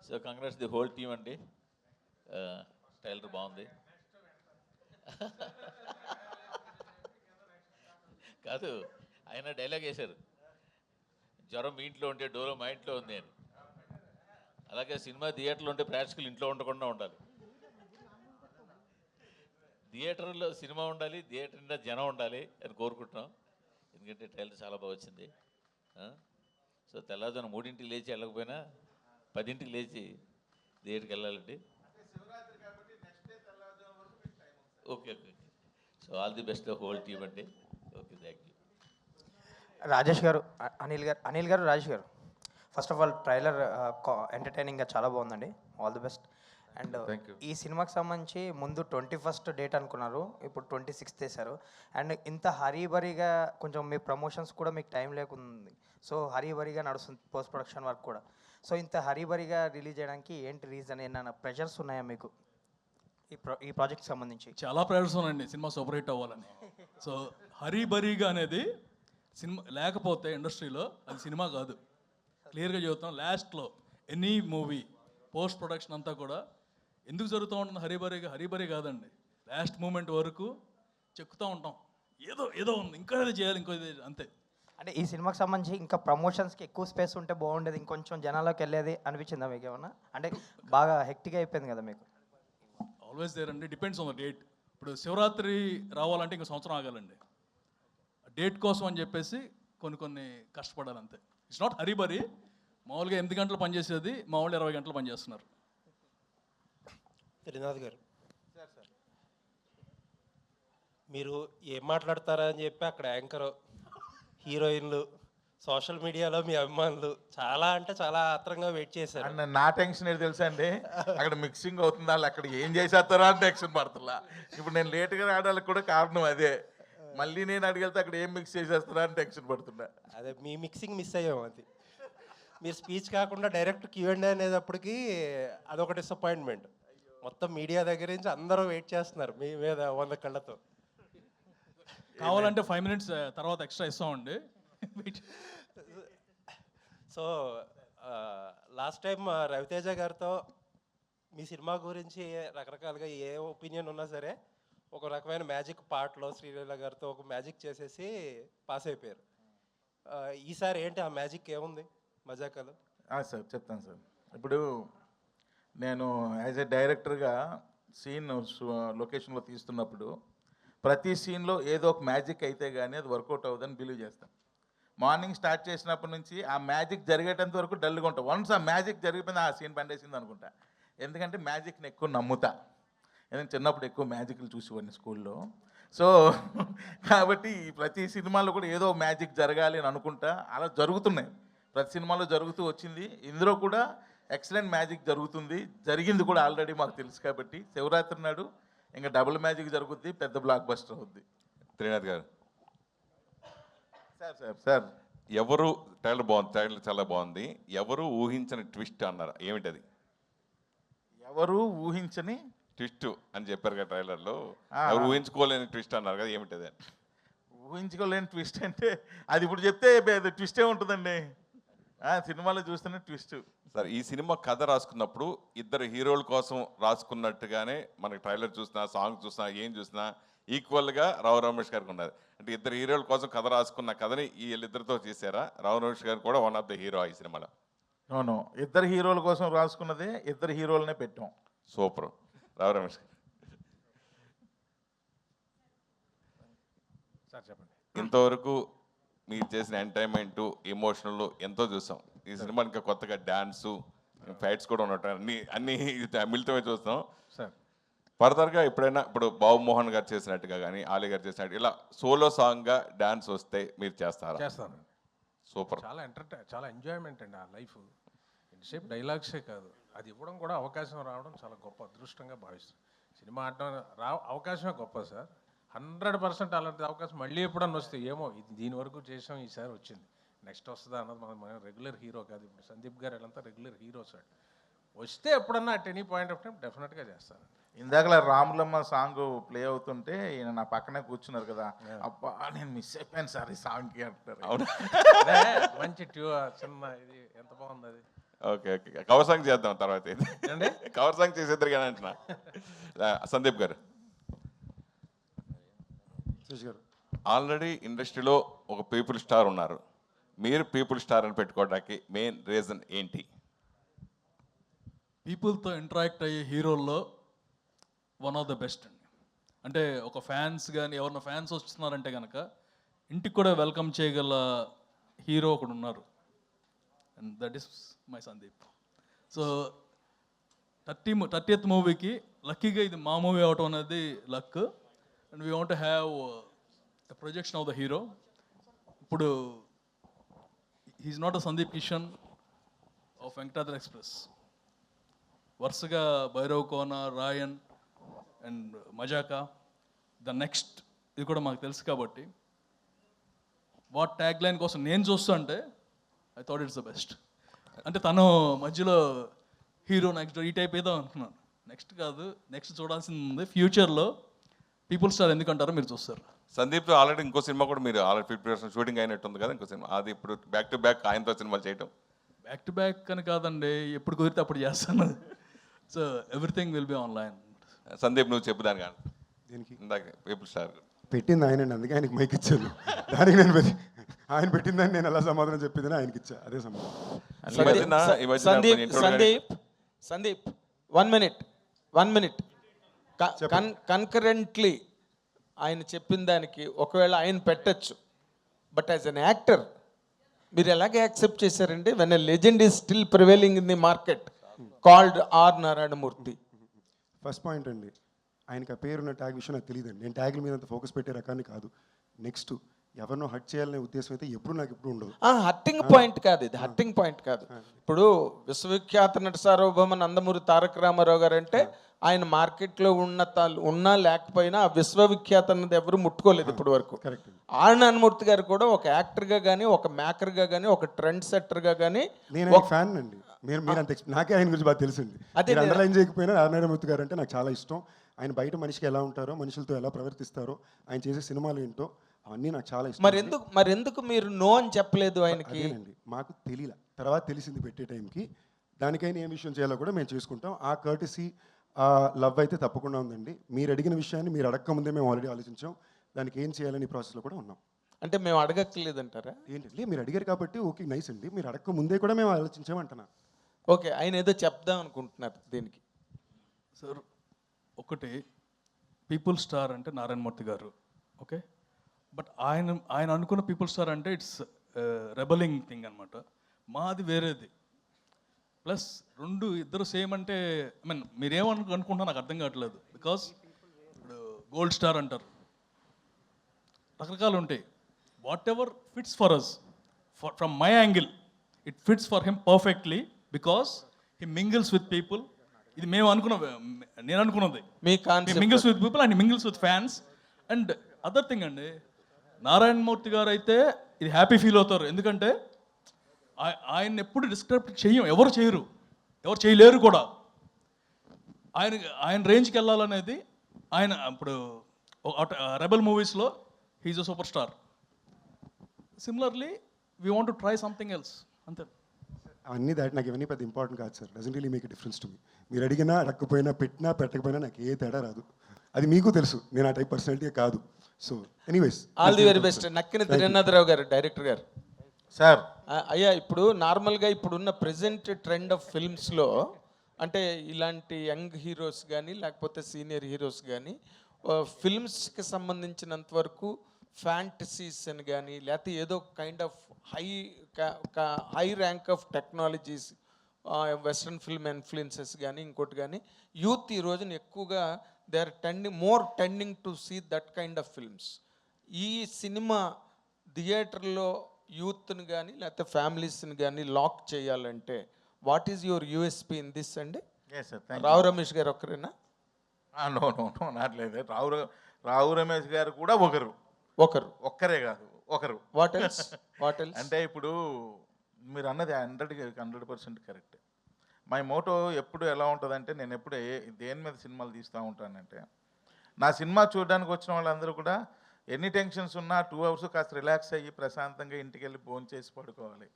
So congrats the whole team అండి. Trailer బాగుంది. కాదు, ఆయన డైలాగ్ వేశారు, జ్వరం మీ ఇంట్లో ఉంటే డోలో మా ఇంట్లో ఉంది అని. అలాగే సినిమా థియేటర్లో ఉంటే ప్రేక్షకులు ఇంట్లో ఉండకుండా ఉండాలి. థియేటర్లో సినిమా ఉండాలి, థియేటర్ నిండా జనం ఉండాలి అని కోరుకుంటున్నాం. ఎందుకంటే ట్రైలర్ చాలా బాగా వచ్చింది. సో తెల్లవారుజామున 3ంటికి లేచి వెళ్ళకపోయినా 10ంటికి లేచి థియేటర్కి వెళ్ళాలండి. Okay okay. So all the best whole team అండి. Okay, thank you. రాజేష్ గారు, అనిల్ గారు, రాజేష్ గారు, ఫస్ట్ ఆఫ్ ఆల్ ట్రైలర్ ఎంటర్టైనింగ్గా చాలా బాగుందండి. All the best. అండ్ ఈ సినిమాకి సంబంధించి ముందు 21st డేట్ అనుకున్నారు, ఇప్పుడు 26th వేశారు. అండ్ ఇంత హరీబరీగా కొంచెం మీ ప్రమోషన్స్ కూడా మీకు టైం లేకుంది. సో హరీబరీగా నడుస్తుంది పోస్ట్ ప్రొడక్షన్ వర్క్ కూడా. సో ఇంత హరీబరీగా రిలీజ్ చేయడానికి ఏంటి రీజన్? ఏమైనా ప్రెషర్స్ ఉన్నాయా మీకు ఈ ప్రాజెక్ట్ సంబంధించి? చాలా ప్రెషర్స్ ఉన్నాయండి సినిమా సూపర్ హిట్ అవ్వాలని. సో హరీబరీగా అనేది సినిమా లేకపోతే ఇండస్ట్రీలో అది సినిమా కాదు. క్లియర్గా చెబుతాం. లాస్ట్లో ఎనీ మూవీ పోస్ట్ ప్రొడక్షన్ అంతా కూడా ఎందుకు జరుగుతూ ఉంటుంది? హరీబరీ కాదండి. లాస్ట్ మూమెంట్ వరకు చెక్కుతూ ఉంటాం, ఏదో ఏదో ఉంది, ఇంకా ఏదో చేయాలి, ఇంకో అంతే. అంటే ఈ సినిమాకి సంబంధించి ఇంకా ప్రమోషన్స్కి ఎక్కువ స్పేస్ ఉంటే బాగుండేది, ఇంకొంచెం జనాల్లోకి వెళ్ళేది అనిపించిందా మీకు ఏమన్నా? అంటే బాగా హెక్టిక్ అయిపోయింది కదా మీకు. ఆల్వేస్ దేర్ అండి, డిపెండ్స్ ఆన్ ద డేట్. ఇప్పుడు శివరాత్రి రావాలంటే ఇంకో సంవత్సరం ఆగాలండి. డేట్ కోసం అని చెప్పేసి కొన్ని కష్టపడాలి అంతే. It's not hurry burry. మామూలుగా 8 గంటలు పనిచేసేది మా వాళ్ళు 20 గంటలు పనిచేస్తున్నారు. త్రినాథ్ గారు, మీరు ఏం మాట్లాడతారా అని చెప్పి అక్కడ యాంకర్, హీరోయిన్లు, సోషల్ మీడియాలో మీ అభిమానులు చాలా అంటే చాలా ఆత్రంగా వెయిట్ చేశారు. అండ్ నా టెన్షన్ ఏది తెలుసా అండి, అక్కడ మిక్సింగ్ అవుతుందా, అక్కడ ఏం చేసేస్తారా అని టెన్షన్ పడుతుందా. ఇప్పుడు నేను లేట్గా రావడానికి కూడా కారణం అదే. మళ్ళీ నేను అడిగితే అక్కడ ఏం మిక్స్ చేసేస్తారా అని టెన్షన్ పడుతున్నా. అదే మీ మిక్సింగ్ మిస్ అయ్యాం. అది మీరు స్పీచ్ కాకుండా డైరెక్ట్ Q&A అనేటప్పటికి అదొక డిసప్పాయింట్మెంట్. మొత్తం మీడియా దగ్గర నుంచి అందరూ వెయిట్ చేస్తున్నారు మీ మీద 100 కళ్ళతో. కావాలంటే 5 minutes తర్వాత ఎక్స్ట్రా ఇస్తామండి. సో లాస్ట్ టైం రవితేజ గారితో మీ సినిమా గురించి రకరకాలుగా ఏ ఒపీనియన్ ఉన్నా సరే ఒక రకమైన మ్యాజిక్ పార్ట్లో శ్రీలీల గారితో ఒక మ్యాజిక్ చేసేసి పాస్ అయిపోయారు. ఈసారి ఏంటి ఆ మ్యాజిక్ ఏముంది మజాకాలు? సార్ చెప్తాను సార్. ఇప్పుడు నేను యాజ్ ఎ డైరెక్టర్గా సీన్ లొకేషన్లో తీస్తున్నప్పుడు ప్రతి సీన్లో ఏదో ఒక మ్యాజిక్ అయితే కానీ అది వర్కౌట్ అవ్వదని బిలీవ్ చేస్తాను. మార్నింగ్ స్టార్ట్ చేసినప్పటి నుంచి ఆ మ్యాజిక్ జరిగేటంత వరకు డల్గా ఉంటాం. వన్స్ ఆ మ్యాజిక్ జరిగిపోయింది, ఆ సీన్ పండేసింది అనుకుంటా. ఎందుకంటే మ్యాజిక్ని ఎక్కువ నమ్ముతా. ఎందుకంటే చిన్నప్పుడు ఎక్కువ మ్యాజిక్లు చూసేవాడిని స్కూల్లో. సో కాబట్టి ప్రతి సినిమాలో కూడా ఏదో మ్యాజిక్ జరగాలి అని అనుకుంటా. అలా జరుగుతున్నాయి, ప్రతి సినిమాలో జరుగుతూ వచ్చింది. ఇందులో కూడా ఎక్సలెంట్ మ్యాజిక్ జరుగుతుంది, జరిగింది కూడా ఆల్రెడీ మాకు తెలుసు. కాబట్టి శివరాత్రి నాడు ఇంకా డబుల్ మ్యాజిక్ జరుగుద్ది, పెద్ద బ్లాక్ బస్టర్ అవుద్ది. త్రినాథ్ గారు, సార్ ఎవరు ట్రైలర్ బాగుంది, ట్రైలర్ చాలా బాగుంది. ఎవరు ఊహించని ట్విస్ట్ అన్నారు, ఏమిటది? ఎవరు ఊహించని ట్విస్ట్ అని చెప్పారు కదా ట్రైలర్లో, ఎవరు ఊహించుకోలేని ట్విస్ట్ అన్నారు కదా, ఏమిటది? ఊహించుకోలేని ట్విస్ట్ అంటే అది ఇప్పుడు చెప్తే ట్విస్టే ఉంటుందండి. సినిమాలో చూస్తేనే ట్విస్ట్. సార్, ఈ సినిమా కథ రాసుకున్నప్పుడు ఇద్దరు హీరోల కోసం రాసుకున్నట్టుగానే మనకి ట్రైలర్ చూసినా, సాంగ్ చూసినా, ఏం చూసినా ఈక్వల్గా రావు రమేష్ గారికి ఉన్నది. అంటే ఇద్దరు హీరోల కోసం కథ రాసుకున్న కథని వీళ్ళిద్దరితో చేశారా? రావు రమేష్ గారు కూడా వన్ ఆఫ్ ద హీరో ఈ సినిమాలో. అవును, ఇద్దరు హీరోల కోసం రాసుకున్నదే, ఇద్దరు హీరోలనే పెట్టాం. సూపర్. రావు రమేష్ గారు, సార్ చెప్పండి. ఇంతవరకు మీరు చేసిన ఎంటర్టైన్మెంట్, ఎమోషనల్ ఎంతో చూసాం. ఈ సినిమా ఇంకా కొత్తగా డ్యాన్సు, ఫైట్స్ కూడా ఉన్నట్టు అన్ని మిళితమే చూస్తాం సార్. ఫర్దర్గా ఎప్పుడైనా ఇప్పుడు బాబుమోహన్ గారు చేసినట్టుగా కానీ, ఆలీ గారు చేసినట్టు ఇలా సోలో సాంగ్గా డ్యాన్స్ వస్తే మీరు చేస్తారా? చేస్తాను. సూపర్. చాలా ఎంజాయ్మెంట్ అండి ఆ లైఫ్. ఇంతసేపు డైలాగ్సే కాదు, అది ఇవ్వడం కూడా అవకాశం రావడం చాలా గొప్ప అదృష్టంగా భావిస్తాను. సినిమా ఆడడం అవకాశమే గొప్ప సార్. 100% అలాంటి అవకాశం మళ్ళీ ఎప్పుడన్నా వస్తే ఏమో, ఇది దీని వరకు చేసాం, ఈసారి వచ్చింది, నెక్స్ట్ వస్తుందా అన్నది మన రెగ్యులర్ హీరో కాదు. ఇప్పుడు సందీప్ గారు వీళ్ళంతా రెగ్యులర్ హీరోస్ అండి. వస్తే ఎప్పుడన్నా at any point of time డెఫినెట్గా చేస్తాను. ఇందాకలా రాములమ్మ సాంగ్ ప్లే అవుతుంటే ఈయన నా పక్కనే కూర్చున్నారు కదా, అబ్బా నేను మిస్ అయిపోయాను సార్ ఈ సాంగ్కి అంటారు. అవును, మంచి చిన్న ఇది ఎంత బాగుంది అది. ఓకే ఓకే కవర్ సాంగ్ చేద్దాం తర్వాత ఇది కవర్ సాంగ్ చేసేద్దరు కానీ అంటున్నా సందీప్ గారు ఆల్రెడీ ఇండస్ట్రీలో ఒక పీపుల్ స్టార్ ఉన్నారు, మీరు పీపుల్ స్టార్ అని పెట్టుకోవడానికి మెయిన్ రీజన్ ఏంటి? పీపుల్తో ఇంటరాక్ట్ అయ్యే హీరోల్లో వన్ ఆఫ్ ద బెస్ట్ అండి. అంటే ఒక ఫ్యాన్స్ కానీ ఎవరైనా ఫ్యాన్స్ వస్తున్నారంటే కనుక ఇంటికి కూడా వెల్కమ్ చేయగల హీరో ఒకడు ఉన్నారు, and that is my Sandeep. So 30th మూవీకి లక్కీగా ఇది మా మూవీ అవటం అనేది luck, and we want have a projection of the hero. ఇప్పుడు he is not a Sandeep Kishan of Venkatadri express. వరుసగా Bhairav Kona, Rayan and Mazaka, the next ఇది కూడా మాకు తెలుసు కాబట్టి వాట్ ట్యాగ్ లైన్ కోసం నేను చూస్తా అంటే I thought it's the best. అంటే తను మధ్యలో హీరో నెక్స్ట్ ఈ టైప్ ఏదో అనుకున్నాను. నెక్స్ట్ కాదు, నెక్స్ట్ చూడాల్సింది ఉంది. ఫ్యూచర్లో పీపుల్ స్టార్ ఎందుకంటారో మీరు చూస్తారు. సందీప్తో ఆల్రెడీ ఇంకో సినిమా కూడా మీరు ఆల్రెడీ ప్రిపరేషన్ షూటింగ్ అయినట్టుంది కదా ఇంకో సినిమా, అది ఇప్పుడు బ్యాక్ టు బ్యాక్ ఆయనతో సినిమాలు చేయటం? బ్యాక్ టు బ్యాక్ అని కాదండి, ఎప్పుడు కుదిరితే అప్పుడు చేస్తాను. So everything will be online. Sandeep నువ్వు చెప్పు దాని కానీ దీనికి ఇందాక పీపుల్ స్టార్ పెట్టింది ఆయనండి, అందుకే ఆయనకి మైక్ ఇచ్చాను. దానికి నేను ఆయన పెట్టిందని నేను ఎలా సమాధానం చెప్పిందని ఆయనకి ఇచ్చా, అదే సమాధానం. సందీప్ 1 minute కన్కరెంట్లీ ఆయన చెప్పిన దానికి ఒకవేళ ఆయన పెట్టచ్చు, బట్ యాజ్ అన్ యాక్టర్ మీరు ఎలాగే యాక్సెప్ట్ చేశారండి? When a legend is still prevailing in the market called are Narayanamurthy. First point అండి, ఆయనకి ఆ పేరున్న ట్యాగ్ విషయం నాకు తెలియదండి. నేను ట్యాగ్ల మీద అంత ఫోకస్ పెట్టే రకాన్ని కాదు. నెక్స్ట్ ఎవరినో హట్ చేయాలనే ఉద్దేశం అయితే నాకు ఎప్పుడు ఉండదు. హట్టింగ్ పాయింట్ కాదు ఇది, హట్టింగ్ పాయింట్ కాదు. ఇప్పుడు విశ్వవిఖ్యాత నట సార్వభౌమ నందమూరి తారక రామారావు గారు అంటే ఆయన మార్కెట్లో ఉన్నా లేకపోయినా ఆ విశ్వవిఖ్యాత అన్నది ఎవరు ముట్టుకోలేదు ఇప్పటి వరకు. ఆర్ నారాయణమూర్తి గారు కూడా ఒక యాక్టర్గా కానీ, ఒక మేకర్గా కానీ, ఒక ట్రెండ్ సెట్టర్గా కానీ నేను ఫ్యాన్ అండి. మీరు అంత నాకే ఆయన గురించి బాగా తెలుసండి. మీరు అండర్లైన్ చేయకపోయినా ఆర్ నారాయణమూర్తి గారు అంటే నాకు చాలా ఇష్టం. ఆయన బయట మనిషికి ఎలా ఉంటారో, మనుషులతో ఎలా ప్రవర్తిస్తారో, ఆయన చేసే సినిమాలు ఏంటో అవన్నీ నాకు చాలా ఇష్టం. మరి ఎందుకు మీరు నో అని చెప్పలేదు ఆయనకి? అదేనండి, మాకు తెలియలే, తర్వాత తెలిసింది పెట్టే టైంకి. దానికైనా ఏం విషయం చేయాలో కూడా మేము చేసుకుంటాం. ఆ కర్టసీ, ఆ లవ్ అయితే తప్పకుండా ఉందండి. మీరు అడిగిన విషయాన్ని మీరు అడగక ముందే మేము ఆల్రెడీ ఆలోచించాం. దానికి ఏం చేయాలని ప్రాసెస్లో కూడా ఉన్నాం. అంటే మేము అడగక్కర్లేదంటారా? ఏంటండి, మీరు అడిగారు కాబట్టి ఓకే నైస్ అండి. మీరు అడగక ముందే కూడా మేము ఆలోచించామంటున్నా. ఓకే, ఆయన ఏదో చెప్దాం అనుకుంటున్నారు దీనికి. సార్ ఒకటి, పీపుల్ స్టార్ అంటే నారాయణమూర్తి గారు, ఓకే. బట్ ఆయన అనుకున్న పీపుల్ స్టార్ అంటే ఇట్స్ రెబలింగ్ థింగ్ అనమాట. మాది వేరేది. ప్లస్ ఇద్దరు సేమ్ అంటే ఐ మీన్ మీరేమనుకుంటున్నా నాకు అర్థం కావట్లేదు. బికాస్ ఇప్పుడు గోల్డ్ స్టార్ అంటారు, రకరకాలు ఉంటాయి. What ever fits for us, from my angle it fits for him perfectly because he mingles with people. ఇది నేను అనుకున్నది. Mingles with people and mingles with fans. And other thing అండి, నారాయణమూర్తి గారు అయితే ఇది హ్యాపీ ఫీల్ అవుతారు. ఎందుకంటే ఆయన ఎప్పుడు డిస్క్రైబ్ ఎవరు చేయలేరు కూడా. ఆయన రేంజ్కి వెళ్ళాలనేది ఆయన. ఇప్పుడు రెబల్ మూవీస్లో he is a super star. Similarly we want to try something else, అంతే. అన్నీ నాకు ఇవన్నీ పెద్ద ఇంపార్టెంట్ కాదు sir. Doesn't really make a difference to me. మీరు అడిగినా, అడగకపోయినా, పెట్టినా పెట్టకపోయినా నాకు ఏ తేడా రాదు. అది మీకు తెలుసు. నేను ఆ టైప్ పర్సనాలిటీ కాదు. So anyways, all the very best. Nakkina Trinadha Rao గారు, డైరెక్టర్ గారు. సార్ అయ్యా, ఇప్పుడు నార్మల్గా ఇప్పుడున్న ప్రెజెంట్ ట్రెండ్ ఆఫ్ ఫిల్మ్స్లో అంటే ఇలాంటి యంగ్ హీరోస్ కానీ లేకపోతే సీనియర్ హీరోస్ కానీ ఫిల్మ్స్కి సంబంధించినంత వరకు ఫ్యాంటసీస్ అని కానీ లేకపోతే ఏదో kind of high rank of technologies, western film influences కానీ ఇంకోటి కానీ యూత్ ఈ రోజున ఎక్కువగా they are tending to see that kind of films. ఈ సినిమా థియేటర్లో యూత్ని కానీ లేకపోతే ఫ్యామిలీస్ని కానీ లాక్ చేయాలంటే what is your USP in this అండి? రావు రమేష్ గారు ఒక్కరేనా? నో నాట్లేదు. రావు రమేష్ గారు కూడా ఒక్కరే కాదు, ఒకరు. వాట్ ఎల్స్ అంటే ఇప్పుడు మీరు అన్నది 100% కరెక్ట్. మై మోటో ఎప్పుడు ఎలా ఉంటుందంటే, నేను ఎప్పుడు దేని మీద సినిమాలు తీస్తూ ఉంటానంటే, నా సినిమా చూడడానికి వచ్చిన వాళ్ళందరూ కూడా ఎన్ని టెన్షన్స్ ఉన్నా 2 hours కాస్త రిలాక్స్ అయ్యి ప్రశాంతంగా ఇంటికి వెళ్ళి భోంచేసి పడుకోవాలి.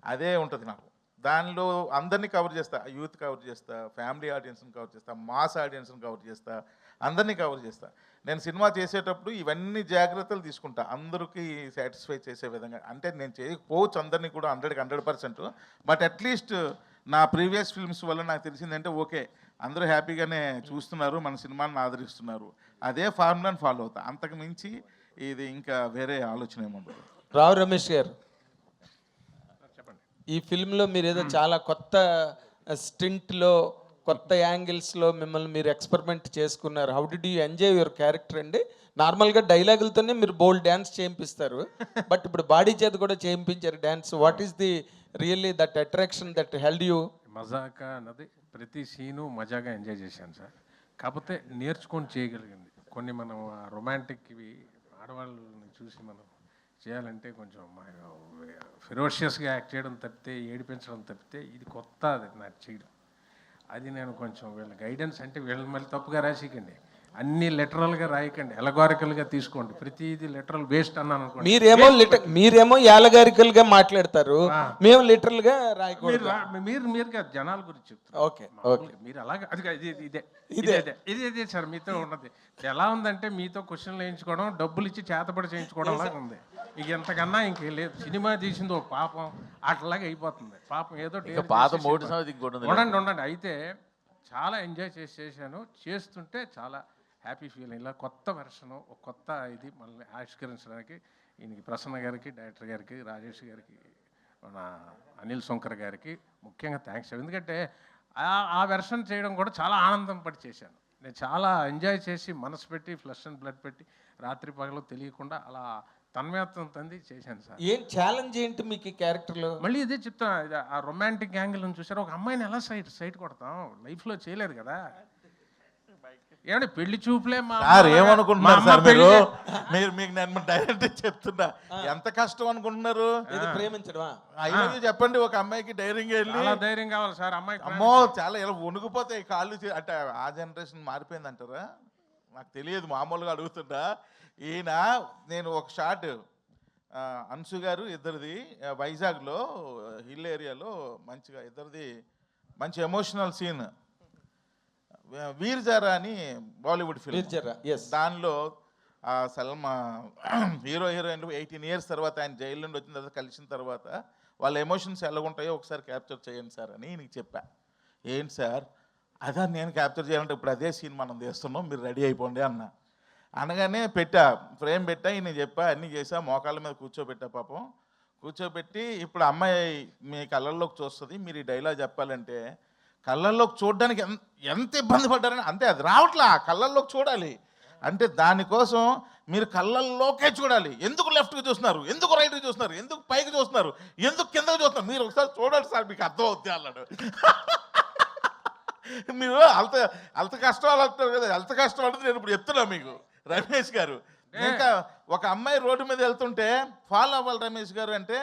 అదే ఉంటుంది నాకు. దానిలో అందరినీ కవర్ చేస్తా, యూత్ కవర్ చేస్తా, ఫ్యామిలీ ఆడియన్స్ని కవర్ చేస్తా, మాస్ ఆడియన్స్ని కవర్ చేస్తా, అందరినీ కవర్ చేస్తా. నేను సినిమా చేసేటప్పుడు ఇవన్నీ జాగ్రత్తలు తీసుకుంటా, అందరికీ సాటిస్ఫై చేసే విధంగా. అంటే నేను చేయకపోవచ్చు అందరినీ కూడా 100% బట్ అట్లీస్ట్ నా ప్రీవియస్ ఫిల్మ్స్ వల్ల నాకు తెలిసిందంటే ఓకే, అందరూ హ్యాపీగానే చూస్తున్నారు, మన సినిమాని ఆదరిస్తున్నారు, అదే ఫార్ములాని ఫాలో అవుతా. అంతకు మించి ఇది ఇంకా వేరే ఆలోచన ఏముండదు. రావు రమేష్ గారు, ఈ ఫిల్మ్లో మీరు ఏదో చాలా కొత్త స్టింట్లో, కొత్త యాంగిల్స్లో మిమ్మల్ని మీరు ఎక్స్పెరిమెంట్ చేసుకున్నారు. How did you enjoy your character అండి? నార్మల్గా డైలాగులతోనే మీరు బోల్డ్ డ్యాన్స్ చేయింపిస్తారు, బట్ ఇప్పుడు బాడీ చేత కూడా చేయించారు dance. What is the really that attraction that held you? Mazaka అన్నది ప్రతి సీను మజాగా ఎంజాయ్ చేశాను సార్. కాకపోతే నేర్చుకొని చేయగలిగింది కొన్ని. మనం రొమాంటిక్వి ఆడవాళ్ళని చూసి మనం చేయాలంటే కొంచెం ఫెరోషియస్గా యాక్ట్ చేయడం తప్పితే, ఏడిపించడం తప్పితే ఇది కొత్త, అది నాకు చేయడం. అది నేను కొంచెం వీళ్ళ గైడెన్స్, అంటే వీళ్ళని మళ్ళీ తప్పుగా రాసికండి, అన్ని లిటరల్గా రాయకండి, ఎలగారికల్గా తీసుకోండి. ప్రతిదీ లిటరల్ వేస్ట్ అన్నాను అనుకోండి. మీరేమో యాలగారికల్గా మాట్లాడతారు, మేము లిటరల్ గా రాయకూడదు. మీరు కాదు, జనాల గురించి చెప్తారు. ఓకే, మీరు అలాగే అది ఇదే సార్ మీతో ఉన్నది. ఎలా ఉందంటే మీతో క్వశ్చన్లు వేయించుకోవడం, డబ్బులు ఇచ్చి చేతపడి చేయించుకోవడం లాగా ఉంది. ఇక ఎంతకన్నా ఇంకేం లేదు. సినిమా తీసింది ఒక పాపం అట్లాగే అయిపోతుంది. పాపం ఏదో ఉండండి. అయితే చాలా ఎంజాయ్ చేశాను. చేస్తుంటే చాలా హ్యాపీ ఫీలింగ్. ఇలా కొత్త వెర్షను, ఒక కొత్త ఇది మనల్ని ఆవిష్కరించడానికి ఈయనకి, ప్రసన్న గారికి, డైరెక్టర్ గారికి, రాజేష్ గారికి, మన అనిల్ శంకర్ గారికి ముఖ్యంగా థ్యాంక్స్. ఎందుకంటే ఆ వెర్షన్ చేయడం కూడా చాలా ఆనందం పడి చేశాను. నేను చాలా ఎంజాయ్ చేసి మనసు పెట్టి, ఫ్లష్ అండ్ బ్లడ్ పెట్టి, రాత్రి పగలు తెలియకుండా అలా తన్మయత్వం తంది చేశాను సార్. ఏం ఛాలెంజ్ ఏంటి మీకు ఈ క్యారెక్టర్లో? మళ్ళీ ఇదే చెప్తాను, ఆ రొమాంటిక్ యాంగిల్ అని చూసారు. ఒక అమ్మాయిని ఎలా సైట్ కొడతాం, లైఫ్లో చేయలేదు కదా. ఏమంటే పెళ్లి చూపులే సార్ ఏమనుకుంటున్నారు సార్ మీరు మీకు నేను డైరెక్ట్ చెప్తున్నా, ఎంత కష్టం అనుకుంటున్నారు ప్రేమించడమా? అయ్యో చెప్పండి, ఒక అమ్మాయికి ధైర్యంగా వెళ్ళి, ధైర్యం కావాలి సార్ అమ్మాయికి. అమ్మో చాలా ఇలా వణుకుపోతాయి కాళ్ళు. అంటే ఆ జనరేషన్ మారిపోయింది అంటారా, నాకు తెలియదు, మామూలుగా అడుగుతుంటా. ఈయన నేను ఒక షాట్, అన్సు గారు ఇద్దరిది వైజాగ్లో హిల్ ఏరియాలో మంచిగా ఇద్దరిది మంచి ఎమోషనల్ సీన్, వీర్ జారా అని బాలీవుడ్ ఫిల్మ్. దానిలో సల్మా హీరోయిన్ 18 years తర్వాత ఆయన జైలు నుండి వచ్చిన తర్వాత కలిసిన తర్వాత వాళ్ళ ఎమోషన్స్ ఎలా ఉంటాయో ఒకసారి క్యాప్చర్ చేయండి సార్ అని నీకు చెప్పా. ఏంటి సార్ అదా నేను క్యాప్చర్ చేయాలంటే ఇప్పుడు అదే సీన్ మనం తీస్తున్నాం, మీరు రెడీ అయిపోండి అన్న. అనగానే ఫ్రేమ్ పెట్టా, నేను చెప్పా, అన్నీ చేసా, మోకాళ్ళ మీద కూర్చోబెట్టా. పాపం కూర్చోబెట్టి, ఇప్పుడు అమ్మాయి మీ కళ్ళల్లోకి చూస్తుంది, మీరు ఈ డైలాగ్ చెప్పాలంటే కళ్ళల్లోకి చూడడానికి ఎంత ఇబ్బంది పడ్డారని. అంతే, అది రావట్లా, కళ్ళల్లోకి చూడాలి అంటే దానికోసం మీరు కళ్ళల్లోకే చూడాలి. ఎందుకు లెఫ్ట్కి చూస్తున్నారు, ఎందుకు రైట్కి చూస్తున్నారు, ఎందుకు పైకి చూస్తున్నారు, ఎందుకు కిందకి చూస్తున్నారు, మీరు ఒకసారి చూడండి సార్ మీకు అర్థం అవుతుంది అన్నాడు. మీరు అంత కష్టం అంటారు కదా, అంత కష్టం అంటే నేను ఇప్పుడు చెప్తున్నా మీకు రమేష్ గారు. ఇంకా ఒక అమ్మాయి రోడ్డు మీద వెళ్తుంటే ఫాలో అవ్వాలి రమేష్ గారు అంటే,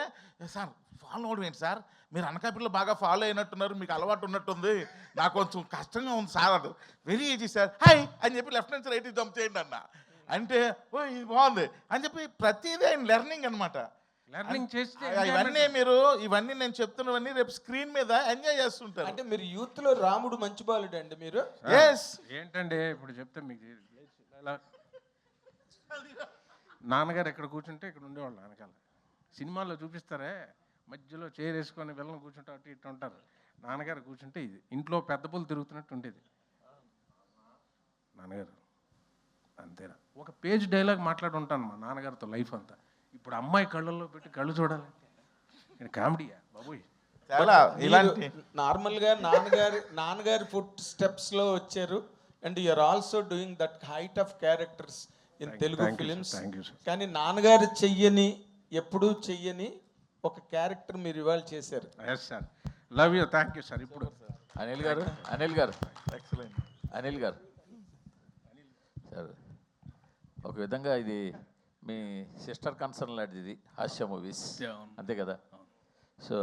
సార్ ఫాలో అవడం ఏంటి సార్, మీరు అనకాపల్లిలో బాగా ఫాలో అయినట్టున్నారు, మీకు అలవాటు ఉన్నట్టుంది, నాకు కొంచెం కష్టంగా ఉంది సార్. అది వెరీ ఈజీ సార్, హాయ్ అని చెప్పి లెఫ్ట్ నుంచి రైట్కి జంప్ చేయండి అన్న. అంటే ఓ ఇది బాగుంది అని చెప్పి ప్రతిదీ ఆయన లెర్నింగ్ అనమాట. లెర్నింగ్ చేస్తే ఇవన్నీ నేను చెప్తున్నవన్నీ రేపు స్క్రీన్ మీద ఎంజాయ్ చేస్తుంటారు. అంటే మీరు యూత్ లో రాముడు మంచి బాలుడు అండి మీరు. ఏంటంటే ఇప్పుడు చెప్తే మీకు నాన్నగారు ఎక్కడ కూర్చుంటే ఇక్కడ ఉండేవాళ్ళు, వెనకాల సినిమాల్లో చూపిస్తారే మధ్యలో చైర్ వేసుకొని వెళ్ళని కూర్చుంటే అటు ఇటు ఉంటారు. నాన్నగారు కూర్చుంటే ఇది ఇంట్లో పెద్ద పులు తిరుగుతున్నట్టు ఉండేది నాన్నగారు. అంతేనా, ఒక పేజ్ డైలాగ్ మాట్లాడి ఉంటాను మా నాన్నగారితో లైఫ్ అంతా. ఇప్పుడు అమ్మాయి కళ్ళల్లో పెట్టి కళ్ళు చూడాలి, కామెడీయా బాబోయ్. నార్మల్ గా నాన్నగారి ఫుట్ స్టెప్స్ లో వచ్చారు. And you're also doing that height of characters in Telugu films. కానీ నాన్నగారు ఎప్పుడూ చెయ్యని ఒక క్యారెక్టర్ మీరు ఇవాళ చేశారు. Sir love you, thank you sir. ఇప్పుడు అనిల్ గారు సార్, ఒక విధంగా ఇది మీ సిస్టర్ కన్సర్న్ లాంటిది హాస్య మూవీస్, అంతే కదా. సో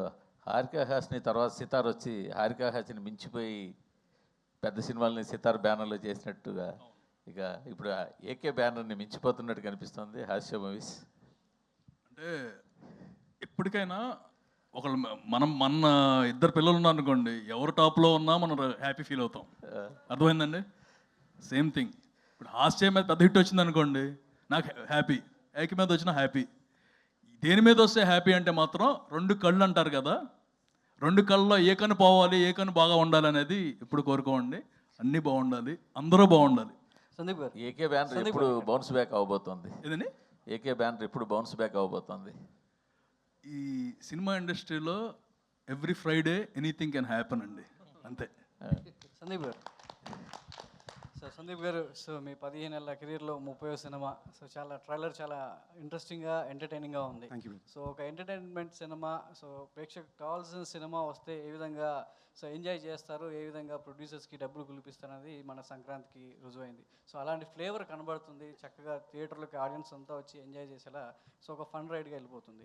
హారికా హాస్ని తర్వాత సితార్ వచ్చి హారికా హాస్ని మించిపోయి పెద్ద సినిమాలని సితార్ బ్యానర్లో చేసినట్టుగా ఇక ఇప్పుడు ఏకే బ్యానర్ని మించిపోతున్నట్టు కనిపిస్తుంది హాస్య మూవీస్. అంటే ఎప్పటికైనా ఒకళ్ళు మన ఇద్దరు పిల్లలు ఉన్నారు అనుకోండి, ఎవరు టాప్లో ఉన్నా మనం హ్యాపీ ఫీల్ అవుతాం. అర్థమైందండి? Same thing. ఇప్పుడు హాస్యం మీద పెద్ద హిట్ వచ్చింది అనుకోండి, నాకు హ్యాపీ. ఏక మీద వచ్చినా హ్యాపీ. దేని మీద వస్తే హ్యాపీ అంటే మాత్రం 2 కళ్ళు అంటారు కదా, 2 కళ్ళలో ఏ కన్ను పోవాలి, ఏ కన్ను బాగా ఉండాలి అనేది ఎప్పుడు కోరుకోండి. అన్నీ బాగుండాలి, అందరూ బాగుండాలి. సందీప్ గారు, ఏకే బ్యానర్ ఇప్పుడు బౌన్స్ బ్యాక్ అవబోతోంది. ఏదండి? ఏకే బ్యానర్ ఇప్పుడు బౌన్స్ బ్యాక్ అవబోతోంది. ఈ సినిమా ఇండస్ట్రీలో every Friday anything can happen అండి, అంతే. సందీప్ గారు, సందీప్ గారు, సో మీ 15 ఏళ్ళ కెరీర్లో 30వ సినిమా. సో చాలా ట్రైలర్ చాలా ఇంట్రెస్టింగ్గా ఎంటర్టైనింగ్గా ఉంది. సో ఒక ఎంటర్టైన్మెంట్ సినిమా, సో ప్రేక్షకు కావాల్సిన సినిమా వస్తే ఏ విధంగా సో ఎంజాయ్ చేస్తారు, ఏ విధంగా ప్రొడ్యూసర్స్కి డబ్బులు కులిపిస్తారు అనేది మన సంక్రాంతికి రుజువైంది. సో అలాంటి ఫ్లేవర్ కనబడుతుంది. చక్కగా థియేటర్లోకి ఆడియన్స్ అంతా వచ్చి ఎంజాయ్ చేసేలా సో ఒక ఫన్ రైడ్గా వెళ్ళిపోతుంది.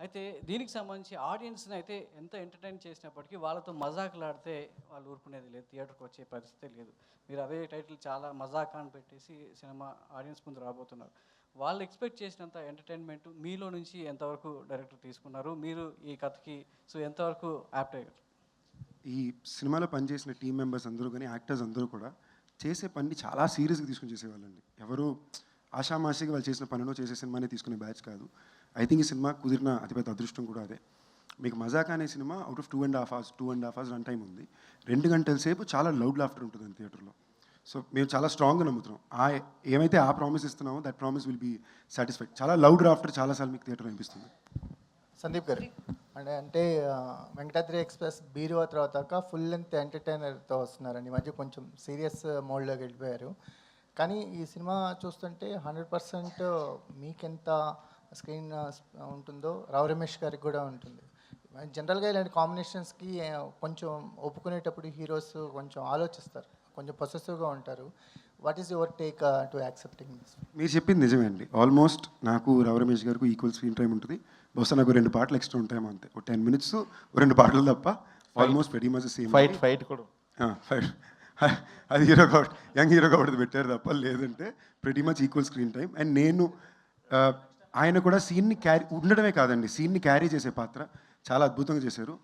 అయితే దీనికి సంబంధించి ఆడియన్స్ని అయితే ఎంత ఎంటర్టైన్ చేసినప్పటికీ వాళ్ళతో మజాకులాడితే వాళ్ళు ఊరుకునేది లేదు, థియేటర్కి వచ్చే పరిస్థితి లేదు. మీరు అదే టైటిల్ చాలా మజాక్ అని పెట్టేసి సినిమా ఆడియన్స్ ముందు రాబోతున్నారు. వాళ్ళు ఎక్స్పెక్ట్ చేసినంత ఎంటర్టైన్మెంట్ మీలో నుంచి ఎంతవరకు డైరెక్టర్ తీసుకున్నారు, మీరు ఈ కథకి సో ఎంతవరకు యాప్ట్ అయ్యారు? ఈ సినిమాలో పనిచేసిన టీం మెంబర్స్ అందరూ కానీ యాక్టర్స్ అందరూ కూడా చేసే పని చాలా సీరియస్గా తీసుకుని చేసేవాళ్ళండి. ఎవరు ఆషామాషిగా వాళ్ళు చేసిన పనిలో చేసే సినిమానే తీసుకునే బ్యాచ్ కాదు. ఐ థింక్ ఈ సినిమా కుదిరిన అతిపెద్ద అదృష్టం కూడా అదే. మీకు మజాక్ అనే cinema out of 2.5 hours run time ఉంది. 2 గంటల సేపు చాలా లౌడ్ లాఫ్టర్ ఉంటుంది థియేటర్లో. సో మేము చాలా స్ట్రాంగ్గా నమ్ముతున్నాం. ఏమైతే ఆ ప్రామిస్ ఇస్తున్నామో that promise will be satisfied. చాలా లౌడ్ లాఫ్టర్ చాలాసార్లు మీకు థియేటర్లో అనిపిస్తుంది. సందీప్ గారు, అంటే వెంకటాద్రి ఎక్స్ప్రెస్ బీరువా తర్వాత ఫుల్ లెంత్ ఎంటర్టైనర్తో వస్తున్నారండి. ఈ మధ్య కొంచెం సీరియస్ మోడ్లోకి వెళ్ళిపోయారు. కానీ ఈ సినిమా చూస్తుంటే 100% మీకెంత స్క్రీన్ ఉంటుందో రావు రమేష్ గారికి కూడా ఉంటుంది. జనరల్గా ఇలాంటి కాంబినేషన్స్కి కొంచెం ఒప్పుకునేటప్పుడు హీరోస్ కొంచెం ఆలోచిస్తారు, కొంచెం పొసెసివ్గా ఉంటారు. What is your take to accepting this? మీరు చెప్పింది నిజమే అండి. ఆల్మోస్ట్ నాకు రావు రమేష్ గారికి ఈక్వల్ స్క్రీన్ టైం ఉంటుంది. బహుశా నాకు 2 పాటలు ఎక్స్ట్రా ఉంటాయేమో, అంతే. ఒక 10 minutes 2 పాటలు తప్ప almost very much same. Fight కూడా ఫైట్ అది హీరో కాబట్టి యంగ్ హీరో కాబట్టి పెట్టారు తప్ప, లేదంటే very much equal screen time. And నేను ఆయన కూడా సీన్ని క్యారీ ఉండడమే కాదండి, సీన్ని క్యారీ చేసే పాత్ర చాలా అద్భుతంగా చేశారు.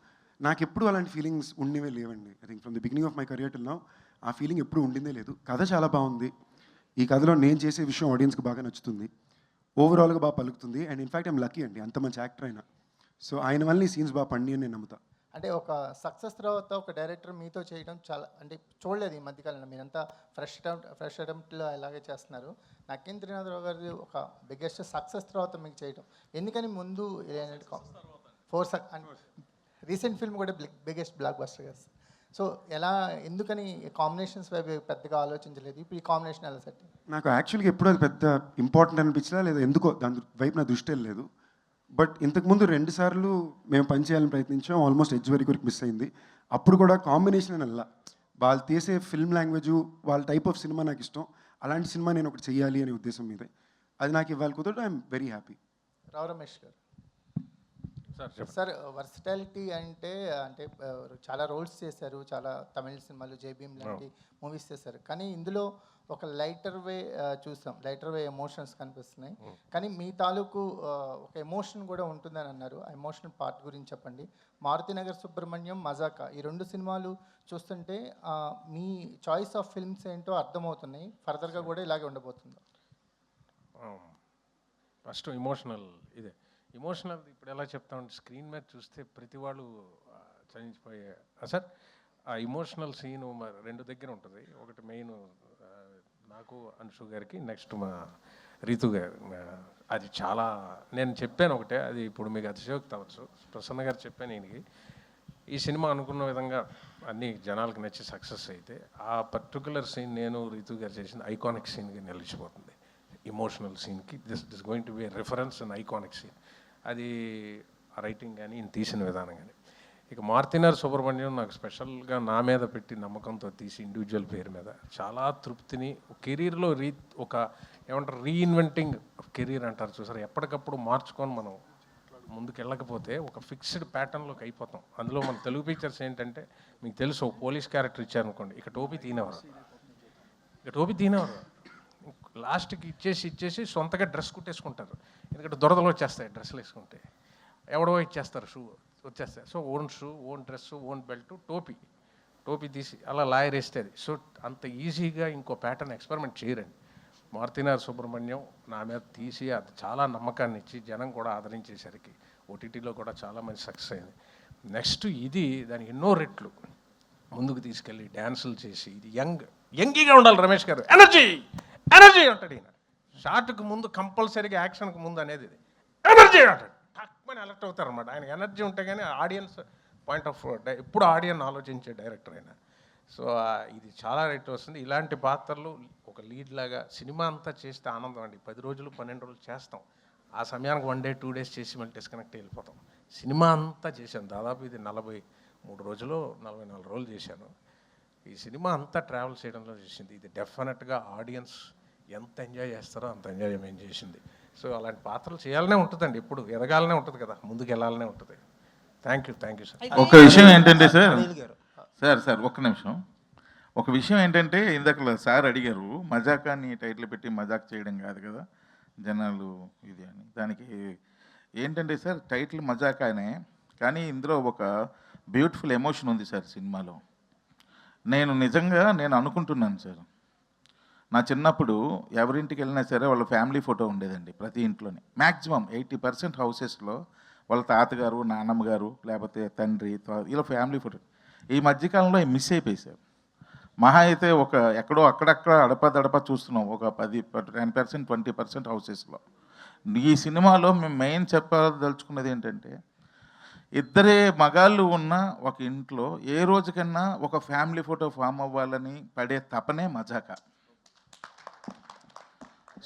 నాకు ఎప్పుడు అలాంటి ఫీలింగ్స్ ఉండేవే లేవండి. I think from the beginning of my career till now ఆ ఫీలింగ్ ఎప్పుడు ఉండిందే లేదు. కథ చాలా బాగుంది. ఈ కథలో నేను చేసే విషయం ఆడియన్స్కి బాగా నచ్చుతుంది, ఓవరాల్గా బాగా పలుకుతుంది. అండ్ ఇన్ఫ్యాక్ట్ ఐమ్ లక్కీ అండి, అంత మంచి యాక్టర్ అయినా. సో ఆయన వల్ల ఈ సీన్స్ బాగా పండి అని నేను నమ్ముతా. అంటే ఒక సక్సెస్ తర్వాత ఒక డైరెక్టర్ మీతో చేయడం చాలా, అంటే చూడలేదు ఈ మధ్యకాలంలో. మీరంతా ఫ్రెష్ అటెంప్ట్లో అలాగే చేస్తున్నారు. నక్కిన్ త్రినాథరావు గారి ఒక బిగ్గెస్ట్ సక్సెస్ తర్వాత మీకు చేయడం ఎందుకని? ముందు రీసెంట్ ఫిల్మ్ కూడా బిగ్గెస్ట్ బ్లాక్ బస్టర్ కదా. సో ఎలా, ఎందుకని కాంబినేషన్స్ వైపు పెద్దగా ఆలోచించలేదు? ఇప్పుడు ఈ కాంబినేషన్ ఎలా సెట్? నాకు యాక్చువల్గా ఎప్పుడు అది పెద్ద ఇంపార్టెంట్ అనిపించలా, లేదా ఎందుకో దాని వైపు నా దృష్టి వెళ్ళలేదు. బట్ ఇంతకుముందు 2 సార్లు మేము పనిచేయాలని ప్రయత్నించాం. ఆల్మోస్ట్ ఎడ్జ్ వరకు మిస్ అయింది. అప్పుడు కూడా కాంబినేషన్ అని అలా వాళ్ళు తీసే ఫిల్మ్ లాంగ్వేజ్, వాళ్ళ టైప్ ఆఫ్ సినిమా నాకు ఇష్టం. అలాంటి సినిమా నేను ఒకటి చెయ్యాలి అనే ఉద్దేశం మీదే. అది నాకు ఇవ్వాలి కుదరదు. I'm very happy. Rao Ramesh గారు, సార్ వర్సిటాలిటీ అంటే చాలా రోల్స్ చేశారు, చాలా తమిళ సినిమాలు, జైభీమ్ లాంటి మూవీస్ చేశారు. కానీ ఇందులో ఒక లైటర్ వే చూసాం, లైటర్ వే ఎమోషన్స్ కనిపిస్తున్నాయి. కానీ మీ తాలూకు ఒక ఎమోషన్ కూడా ఉంటుందని అన్నారు. ఆ ఎమోషనల్ పార్ట్ గురించి చెప్పండి. మారుతినగర్ సుబ్రహ్మణ్యం, మజాకా, ఈ 2 సినిమాలు చూస్తుంటే మీ చాయిస్ ఆఫ్ ఫిల్మ్స్ ఏంటో అర్థమవుతున్నాయి. ఫర్దర్గా కూడా ఇలాగే ఉండబోతుందా? ఫస్ట్ ఇదే ఇమోషనల్ ఇప్పుడు ఎలా చెప్తామంటే, స్క్రీన్ మీద చూస్తే ప్రతి వాళ్ళు చనిపోయే సార్ ఆ ఇమోషనల్ సీన్ 2 దగ్గర ఉంటుంది. ఒకటి మెయిన్ నాకు అన్షు గారికి, నెక్స్ట్ మా రీతు గారు. అది చాలా నేను చెప్పాను ఒకటే, అది ఇప్పుడు మీకు అతిశయోక్తి అవ్వచ్చు. ప్రసన్న గారు చెప్పాను ఈయనకి, ఈ సినిమా అనుకున్న విధంగా అన్ని జనాలకు నచ్చి సక్సెస్ అయితే ఆ పర్టికులర్ సీన్ నేను రీతు గారు చేసిన ఐకానిక్ సీన్కి నిలిచిపోతుంది. ఇమోషనల్ సీన్కి this going to be reference and iconic scene. అది రైటింగ్ కానీ ఈయన తీసిన విధానం కానీ. ఇక మారుతినగర్ సుబ్రహ్మణ్యం నాకు స్పెషల్గా నా మీద పెట్టి నమ్మకంతో తీసి ఇండివిజువల్ పేరు మీద చాలా తృప్తిని, కెరీర్లో ఒక ఏమంటారు రీఇన్వెంటింగ్ కెరీర్ అంటారు చూసారు, ఎప్పటికప్పుడు మార్చుకొని మనం ముందుకు వెళ్ళకపోతే ఒక ఫిక్స్డ్ ప్యాటర్న్లోకి అయిపోతాం. అందులో మన తెలుగు పిక్చర్స్ ఏంటంటే మీకు తెలుసు, పోలీస్ క్యారెక్టర్ ఇచ్చారనుకోండి, ఇక టోపీ తీనేవారు, లాస్ట్కి ఇచ్చేసి సొంతగా డ్రెస్ కుట్టేసుకుంటారు. ఎందుకంటే దురదలు వచ్చేస్తాయి డ్రెస్సులు వేసుకుంటే. ఎవడో ఇచ్చేస్తారు షూ, వచ్చేస్తాయి. So own shoe, own dress, own belt, టోపీ తీసి అలా లాయర్ వేస్తుంది. సో అంత ఈజీగా ఇంకో ప్యాటర్న్ ఎక్స్పెరిమెంట్ చేయరండి. మారుతినార్ సుబ్రహ్మణ్యం నా మీద తీసి అది చాలా నమ్మకాన్ని ఇచ్చి జనం కూడా ఆదరించేసరికి ఓటీటీలో కూడా చాలా మంచి సక్సెస్ అయింది. నెక్స్ట్ ఇది దాని ఎన్నో రెట్లు ముందుకు తీసుకెళ్ళి డ్యాన్సులు చేసి ఇది యంగీగా ఉండాలి రమేష్ గారు. ఎనర్జీ అంటాడు ఈయన. షార్ట్కి ముందు కంపల్సరీగా యాక్షన్కి ముందు అనేది ఇది ఎనర్జీ అంటాడు. తక్కువని అలర్ట్ అవుతారు అనమాట. ఆయన ఎనర్జీ ఉంటే కానీ ఆడియన్స్ పాయింట్ ఆఫ్ ఎప్పుడు ఆడియన్స్ ఆలోచించే డైరెక్టర్ అయినా. సో ఇది చాలా రేట్ వస్తుంది. ఇలాంటి పాత్రలు ఒక లీడ్ లాగా సినిమా అంతా చేస్తే ఆనందం అండి. 10 రోజులు 12 రోజులు చేస్తాం, ఆ సమయానికి 1 డే 2 డేస్ చేసి మళ్ళీ డిస్కనెక్ట్ వెళ్ళిపోతాం. సినిమా అంతా చేశాను, దాదాపు ఇది 43 రోజులు 44 రోజులు చేశాను. ఈ సినిమా అంతా ట్రావెల్ చేయడంలో చేసింది. ఇది డెఫినెట్గా ఆడియన్స్ ఎంత ఎంజాయ్ చేస్తారో అంత ఎంజాయ్మెంట్ చేసింది. సో అలాంటి పాత్రలు చేయాలనే ఉంటుందండి, ఎప్పుడు ఎదగాలనే ఉంటుంది కదా, ముందుకు వెళ్ళాలనే ఉంటుంది. Thank you sir. ఒక విషయం ఏంటంటే సార్ ఒక్క నిమిషం. ఒక విషయం ఏంటంటే ఇందాక సార్ అడిగారు మజాకాన్ని టైటిల్ పెట్టి మజాక్ చేయడం కాదు కదా జనాలు ఇది అని. దానికి ఏంటంటే సార్ టైటిల్ మజాకానే, కానీ ఇందులో ఒక బ్యూటిఫుల్ ఎమోషన్ ఉంది సార్ సినిమాలో. నేను అనుకుంటున్నాను సార్, నా చిన్నప్పుడు ఎవరింటికి వెళ్ళినా సరే వాళ్ళ ఫ్యామిలీ ఫోటో ఉండేదండి ప్రతి ఇంట్లోనే. మ్యాక్సిమం 80% హౌసెస్లో వాళ్ళ తాతగారు, నాన్నమ్మ గారు, లేకపోతే తండ్రి, ఇలా ఫ్యామిలీ ఫోటో. ఈ మధ్యకాలంలో మిస్ అయిపోయి సార్. మహా అయితే ఒక ఎక్కడో అక్కడక్కడ అడపదడప చూస్తున్నాం, ఒక 10% 20% హౌసెస్లో. ఈ సినిమాలో మేము మెయిన్ చెప్పదలుచుకున్నది ఏంటంటే, ఇద్దరే మగాళ్ళు ఉన్న ఒక ఇంట్లో ఏ రోజుకన్నా ఒక ఫ్యామిలీ ఫోటో ఫామ్ అవ్వాలని పడే తపనే మజాక.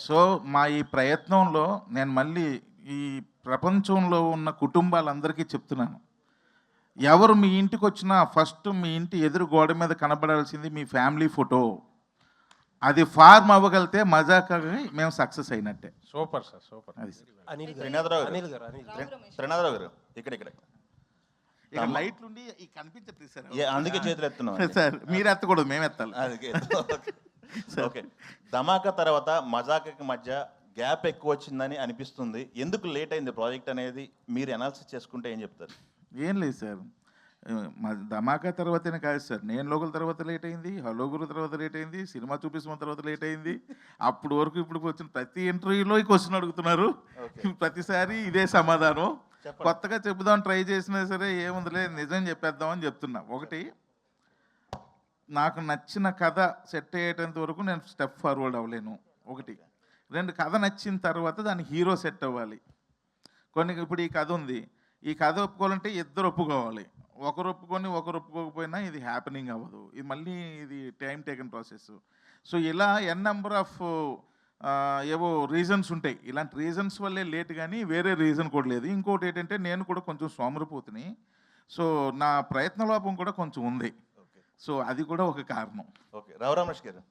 సో మా ఈ ప్రయత్నంలో నేను మళ్ళీ ఈ ప్రపంచంలో ఉన్న కుటుంబాలందరికీ చెప్తున్నాను, ఎవరు మీ ఇంటికి వచ్చినా ఫస్ట్ మీ ఇంటి ఎదురు గోడ మీద కనబడాల్సింది మీ ఫ్యామిలీ ఫోటో. అది ఫార్మ్ అవ్వగలిగితే మజాకగా మేము సక్సెస్ అయినట్టే. Super sir, super. అది సార్. త్రినాథరావు గారు ఇక్కడ లైట్లు ఉండి కనిపించట్లేదు సార్, అందుకే చేతులు ఎత్తున్నాం సార్. మీరు ఎత్తకూడదు, మేము ఎత్తాలి. ఓకే, ధమాకా తర్వాత మజాకాకి మధ్య గ్యాప్ ఎక్కువ వచ్చిందని అనిపిస్తుంది. ఎందుకు లేట్ అయింది ప్రాజెక్ట్ అనేది మీరు అనాలిసిస్ చేసుకుంటే ఏం చెప్తారు? ఏం లేదు సార్, ధమాకా తర్వాతనే కాదు సార్. నేను లోకల్ తర్వాత లేట్ అయింది, హలో గురు తర్వాత లేట్ అయింది, సినిమా చూపిస్తున్న తర్వాత లేట్ అయింది. అప్పుడు వరకు ఇప్పుడు వచ్చిన ప్రతి ఇంటర్వ్యూలో ఈ క్వశ్చన్ అడుగుతున్నారు, ప్రతిసారి ఇదే సమాధానం. కొత్తగా చెబుదాం ట్రై చేసినా సరే ఏముందిలే నిజం చెప్పేద్దామని చెప్తున్నా. ఒకటి, నాకు నచ్చిన కథ సెట్ అయ్యేటంత వరకు నేను స్టెప్ ఫార్వర్డ్ అవ్వలేను. ఒకటి. 2, కథ నచ్చిన తర్వాత దాని హీరో సెట్ అవ్వాలి. ఇప్పుడు ఈ కథ ఉంది, ఈ కథ ఒప్పుకోవాలంటే ఇద్దరు ఒప్పుకోవాలి. ఒకరు ఒప్పుకొని ఒకరు ఒప్పుకోకపోయినా ఇది హ్యాపెనింగ్ అవ్వదు. ఇది మళ్ళీ టైం టేకన్ ప్రాసెస్. సో ఇలా నెంబర్ ఆఫ్ ఏవో రీజన్స్ ఉంటాయి. ఇలాంటి రీజన్స్ వల్లే లేట్, కానీ వేరే రీజన్ కూడా లేదు. ఇంకోటి ఏంటంటే నేను కూడా కొంచెం సోమరిపోతుని, సో నా ప్రయత్న లోపం కూడా కొంచెం ఉంది. సో అది కూడా ఒక కారణం. ఓకే, రమేష్ గారు,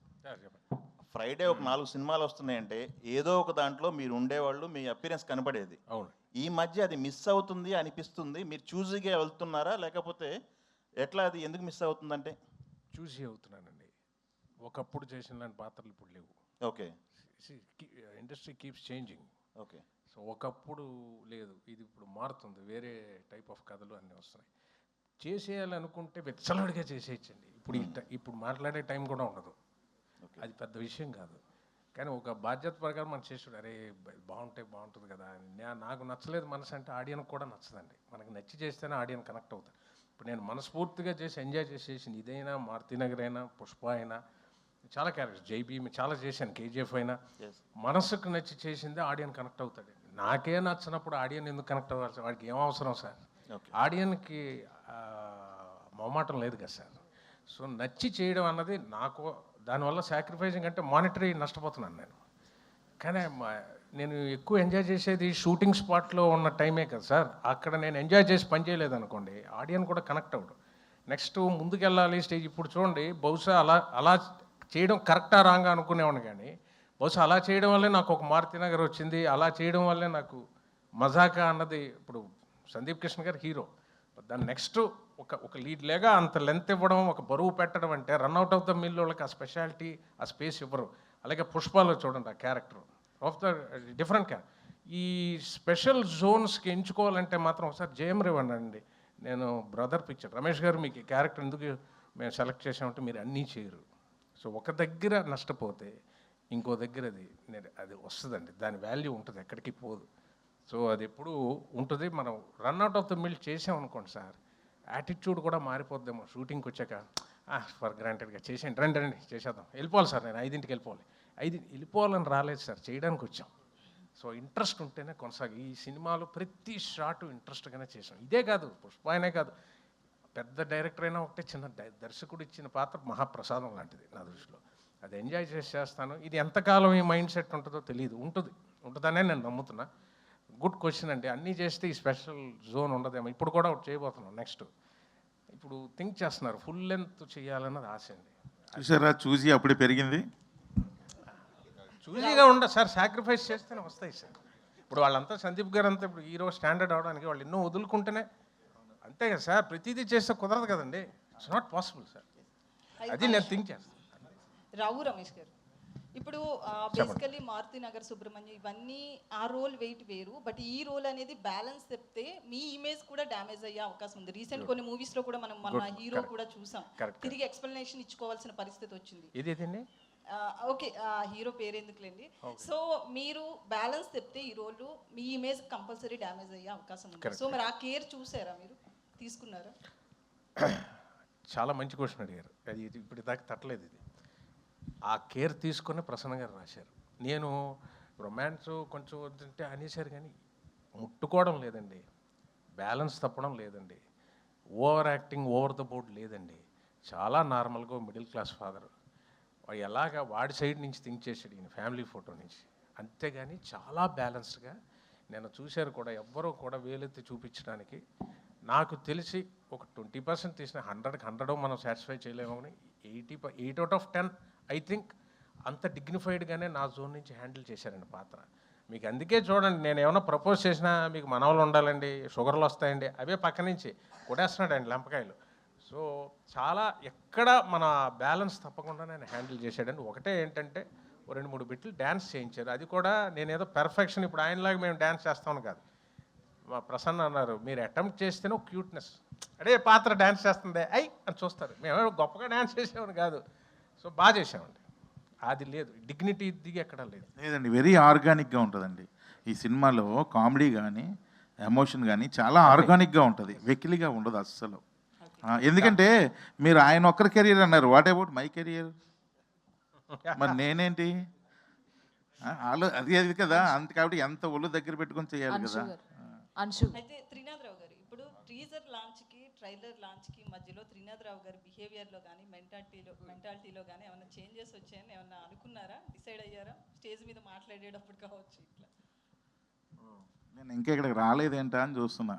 ఫ్రైడే ఒక 4 సినిమాలు వస్తున్నాయంటే ఏదో ఒక దాంట్లో మీరు ఉండేవాళ్ళు, మీ అపిరెన్స్ కనపడేది. అవును. ఈ మధ్య అది మిస్ అవుతుంది అనిపిస్తుంది. మీరు చూజీగా వెళ్తున్నారా, లేకపోతే ఎట్లా, అది ఎందుకు మిస్ అవుతుందంటే? చూసి అవుతున్నానండి. ఒకప్పుడు చేసిన పాత్రలు ఇప్పుడు లేవు. Okay, industry keeps changing. Okay. So ఒకప్పుడు లేదు, ఇది ఇప్పుడు మారుతుంది. వేరే టైప్ ఆఫ్ కథలు అన్నీ వస్తున్నాయి. చేసేయాలనుకుంటే వెచ్చలడిగా చేసేయచ్చండి. ఇప్పుడు మాట్లాడే టైం కూడా ఉండదు. అది పెద్ద విషయం కాదు, కానీ ఒక బాధ్యత ప్రకారం మనం చేసాడు. అరే బాగుంటుంది కదా. నాకు నచ్చలేదు మనసు అంటే ఆడియన్కి కూడా నచ్చదండి. మనకు నచ్చి చేస్తేనే ఆడియన్ కనెక్ట్ అవుతారు. ఇప్పుడు నేను మనస్ఫూర్తిగా చేసి ఎంజాయ్ చేసేసింది ఇదైనా, మారుతినగర్ అయినా, పుష్ప అయినా, చాలా క్యారెక్టర్స్, జైబీమ్ చాలా చేశాను, కేజీఎఫ్ అయినా, మనసుకు నచ్చి చేసిందే ఆడియన్ కనెక్ట్ అవుతాడు. నాకే నచ్చినప్పుడు ఆడియన్ ఎందుకు కనెక్ట్ అవ్వాలి? వాడికి ఏం అవసరం సార్? ఆడియన్కి మొహమాటం లేదు కదా సార్. సో నచ్చి చేయడం అన్నది నాకు, దానివల్ల సాక్రిఫైసింగ్ అంటే మానిటరీ నష్టపోతున్నాను నేను. కానీ నేను ఎక్కువ ఎంజాయ్ చేసేది షూటింగ్ స్పాట్లో ఉన్న టైమే కదా సార్. అక్కడ నేను ఎంజాయ్ చేసి పని చేయలేదు అనుకోండి, ఆడియన్ కూడా కనెక్ట్ అవ్వడు. నెక్స్ట్ ముందుకెళ్ళాలి స్టేజ్. ఇప్పుడు చూడండి, బహుశా అలా చేయడం కరెక్టా రాంగా అనుకునేవాడిని, కానీ బహుశా అలా చేయడం వల్లే నాకు ఒక మారుతినగర్ వచ్చింది. అలా చేయడం వల్లే నాకు మజాకా అన్నది. ఇప్పుడు సందీప్ కిషన్ గారు హీరో, దాన్ని నెక్స్ట్ ఒక లీడ్ లేగా అంత లెంత్ ఇవ్వడం, ఒక బరువు పెట్టడం అంటే రన్అట్ ఆఫ్ ద మిల్ వాళ్ళకి ఆ స్పెషాలిటీ, ఆ స్పేస్ ఇవ్వరు. అలాగే పుష్పాలో చూడండి, ఆ క్యారెక్టర్ ఆఫ్ ద డిఫరెంట్ ఈ స్పెషల్ జోన్స్కి ఎంచుకోవాలంటే మాత్రం ఒకసారి జయం రేవండి. నేను బ్రదర్ పిక్చర్ రమేష్ గారు మీకు ఈ క్యారెక్టర్ ఎందుకు మేము సెలెక్ట్ చేసామంటే మీరు అన్నీ చేయరు. సో ఒక దగ్గర నష్టపోతే ఇంకో దగ్గర అది వస్తుందండి, దాని వాల్యూ ఉంటుంది, ఎక్కడికి పోదు. సో అది ఎప్పుడు ఉంటుంది. మనం రన్అట్ ఆఫ్ ద మిల్ చేసామనుకోండి సార్, యాటిట్యూడ్ కూడా మారిపోద్దేమో. షూటింగ్కి వచ్చాక ఫర్ గ్రాంటెడ్గా చేసేయండి, రండి రండి చేసేద్దాం, వెళ్ళిపోవాలి సార్, నేను 5ంటికి వెళ్ళిపోవాలి. 5 వెళ్ళిపోవాలని రాలేదు సార్, చేయడానికి వచ్చాం. సో ఇంట్రెస్ట్ ఉంటేనే కొనసాగి ఈ సినిమాలో ప్రతి షాటు ఇంట్రెస్ట్గానే చేసాం. ఇదే కాదు, పుష్ప అయినే కాదు, పెద్ద డైరెక్టర్ అయినా ఒకటే, చిన్న దర్శకుడు ఇచ్చిన పాత్ర మహాప్రసాదం లాంటిది నా దృష్టిలో. అది ఎంజాయ్ చేస్తాను. ఇది ఎంతకాలం ఈ మైండ్ సెట్ ఉంటుందో తెలియదు, ఉంటుందనే నేను నమ్ముతున్నా. గుడ్ క్వశ్చన్ అండి. అన్నీ చేస్తే ఈ స్పెషల్ జోన్ ఉండదేమో. ఇప్పుడు కూడా ఒకటి చేయబోతున్నాం నెక్స్ట్. ఇప్పుడు థింక్ చేస్తున్నారు, ఫుల్ లెంత్ చేయాలన్నది ఆశ అండి. చూసారా, చూసి అప్పుడే పెరిగింది. చూజీగా ఉండదు సార్, సాక్రిఫైస్ చేస్తేనే వస్తాయి సార్. ఇప్పుడు వాళ్ళంతా సందీప్ గారు అంతా ఇప్పుడు హీరో స్టాండర్డ్ అవడానికి వాళ్ళు ఎన్నో వదులుకుంటేనే, అంతే కదా సార్, ప్రతిదీ చేస్తే కుదరదు కదండి. It's not possible sir. అది నేను థింక్ చేస్తాను. రావు రమేష్ గారు, ఇప్పుడు బేసికల్లీ మారుతి నగర్ సుబ్రహ్మణ్యం ఇవన్నీ ఆ రోల్ వెయిట్ వేరు, బట్ ఈ రోల్ అనేది బ్యాలెన్స్ చెప్తే మీ ఇమేజ్ కూడా డ్యామేజ్ అయ్యే అవకాశం ఉంది. రీసెంట్ కొన్ని మూవీస్ లో కూడా మనం మన హీరో కూడా చూసాం, తిరిగి ఎక్స్ప్లెనేషన్ ఇచ్చుకోవాల్సిన పరిస్థితి వచ్చింది. ఇదేండి ఓకే, హీరో పేరు ఎందుకులేండి. సో మీరు బ్యాలెన్స్ చెప్తే ఈ రోల్ మీ ఇమేజ్ కంపల్సరీ డ్యామేజ్ అయ్యే అవకాశం ఉంది. సో మరి ఆ కేర్ చూసారా, మీరు తీసుకున్నారా? చాలా మంచి క్వశ్చన్ అడిగారు. అది ఇప్పుడు దాకా తట్టలేదు. ఇది ఆ కేర్ తీసుకొని ప్రసన్న గారు రాశారు. నేను రొమాన్స్ కొంచెం వద్దంటే అనేసారు, కానీ ముట్టుకోవడం లేదండి, బ్యాలెన్స్ తప్పడం లేదండి, over acting over the board లేదండి. చాలా నార్మల్గా మిడిల్ క్లాస్ ఫాదర్ ఎలాగా వాడి సైడ్ నుంచి థింక్ చేసాడు ఈయన ఫ్యామిలీ ఫోటో నుంచి, అంతేగాని చాలా బ్యాలెన్స్డ్గా నేను చూశారు కూడా. ఎవ్వరూ కూడా వేలెత్తి చూపించడానికి నాకు తెలిసి ఒక 20% తీసిన 100కి 100 మనం సాటిస్ఫై చేయలేము, కానీ 8 out of 10 ఐ థింక్ అంత డిగ్నిఫైడ్గానే నా జోన్ నుంచి హ్యాండిల్ చేశారండి పాత్ర. మీకు అందుకే చూడండి, నేను ఏమైనా ప్రపోజ్ చేసినా మీకు మనవలు ఉండాలండి, షుగర్లు వస్తాయండి, అవే పక్క నుంచి కొట్టేస్తున్నాడండి లెంపకాయలు. సో చాలా ఎక్కడ మన బ్యాలెన్స్ తప్పకుండా నేను హ్యాండిల్ చేశాడండి. ఒకటే ఏంటంటే 2-3 బిట్లు డ్యాన్స్ చేయించారు, అది కూడా నేనేదో పెర్ఫెక్షన్ ఇప్పుడు ఆయనలాగా మేము డ్యాన్స్ చేస్తామని కాదు. మా ప్రసన్న అన్నారు, మీరు అటెంప్ట్ చేస్తేనే క్యూట్నెస్, అడే పాత్ర డ్యాన్స్ చేస్తుంది అని చూస్తారు, మేము గొప్పగా డ్యాన్స్ చేసామని కాదు. సో బాగా చేసామండి, అది లేదు, డిగ్నిటీ దిగి ఎక్కడ లేదండి. వెరీ ఆర్గానిక్గా ఉంటుందండి ఈ సినిమాలో. కామెడీ కానీ ఎమోషన్ కానీ చాలా ఆర్గానిక్గా ఉంటుంది, వెకిలిగా ఉండదు అస్సలు. ఎందుకంటే మీరు ఆయన ఒక్కరి కెరీర్ అన్నారు, వాట్ అబౌట్ మై కెరియర్? మరి నేనేంటి? అది కదా, అంత కాబట్టి ఎంత ఒళ్ళు దగ్గర పెట్టుకొని చేయాలి కదా. అయితే త్రినాథరావు గారు, ఇప్పుడు టీజర్ లాంచ్కి ట్రైలర్ లాంచ్కి మధ్యలో త్రినాథరావు గారి బిహేవియర్లో కానీ మెంటాలిటీలో కానీ ఏమైనా చేంజెస్ వచ్చాయని ఏమన్నా అనుకున్నారా, డిసైడ్ అయ్యారా? స్టేజ్ మీద మాట్లాడేటప్పుడు కావచ్చు ఇట్లా. నేను ఇంకా ఇక్కడికి రాలేదేంటా అని చూస్తున్నా.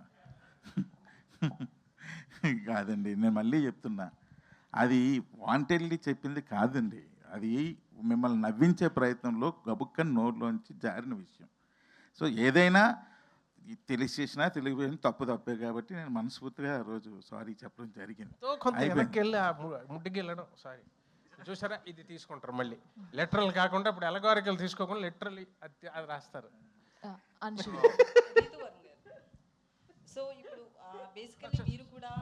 కాదండి, నేను మళ్ళీ చెప్తున్నా, అది వాంటెడ్లీ చెప్పింది కాదండి, అది మిమ్మల్ని నవ్వించే ప్రయత్నంలో గబుక్కని నోరులోంచి జారిన విషయం. సో ఏదైనా తెలిసి చేసినా తెలియపోయినా తప్పే కాబట్టి నేను మనస్ఫూర్తిగా ఆ రోజు సారీ చెప్పడం జరిగింది. ముడ్డికి వెళ్ళడం సారీ చూసారా, ఇది తీసుకుంటారు మళ్ళీ లెటరల్ కాకుండా, ఇప్పుడు ఎలగారికలు తీసుకోకుండా లిటరల్లీ అది రాస్తారు. సో ఇప్పుడు బేసికల్లీ మీరు కూడా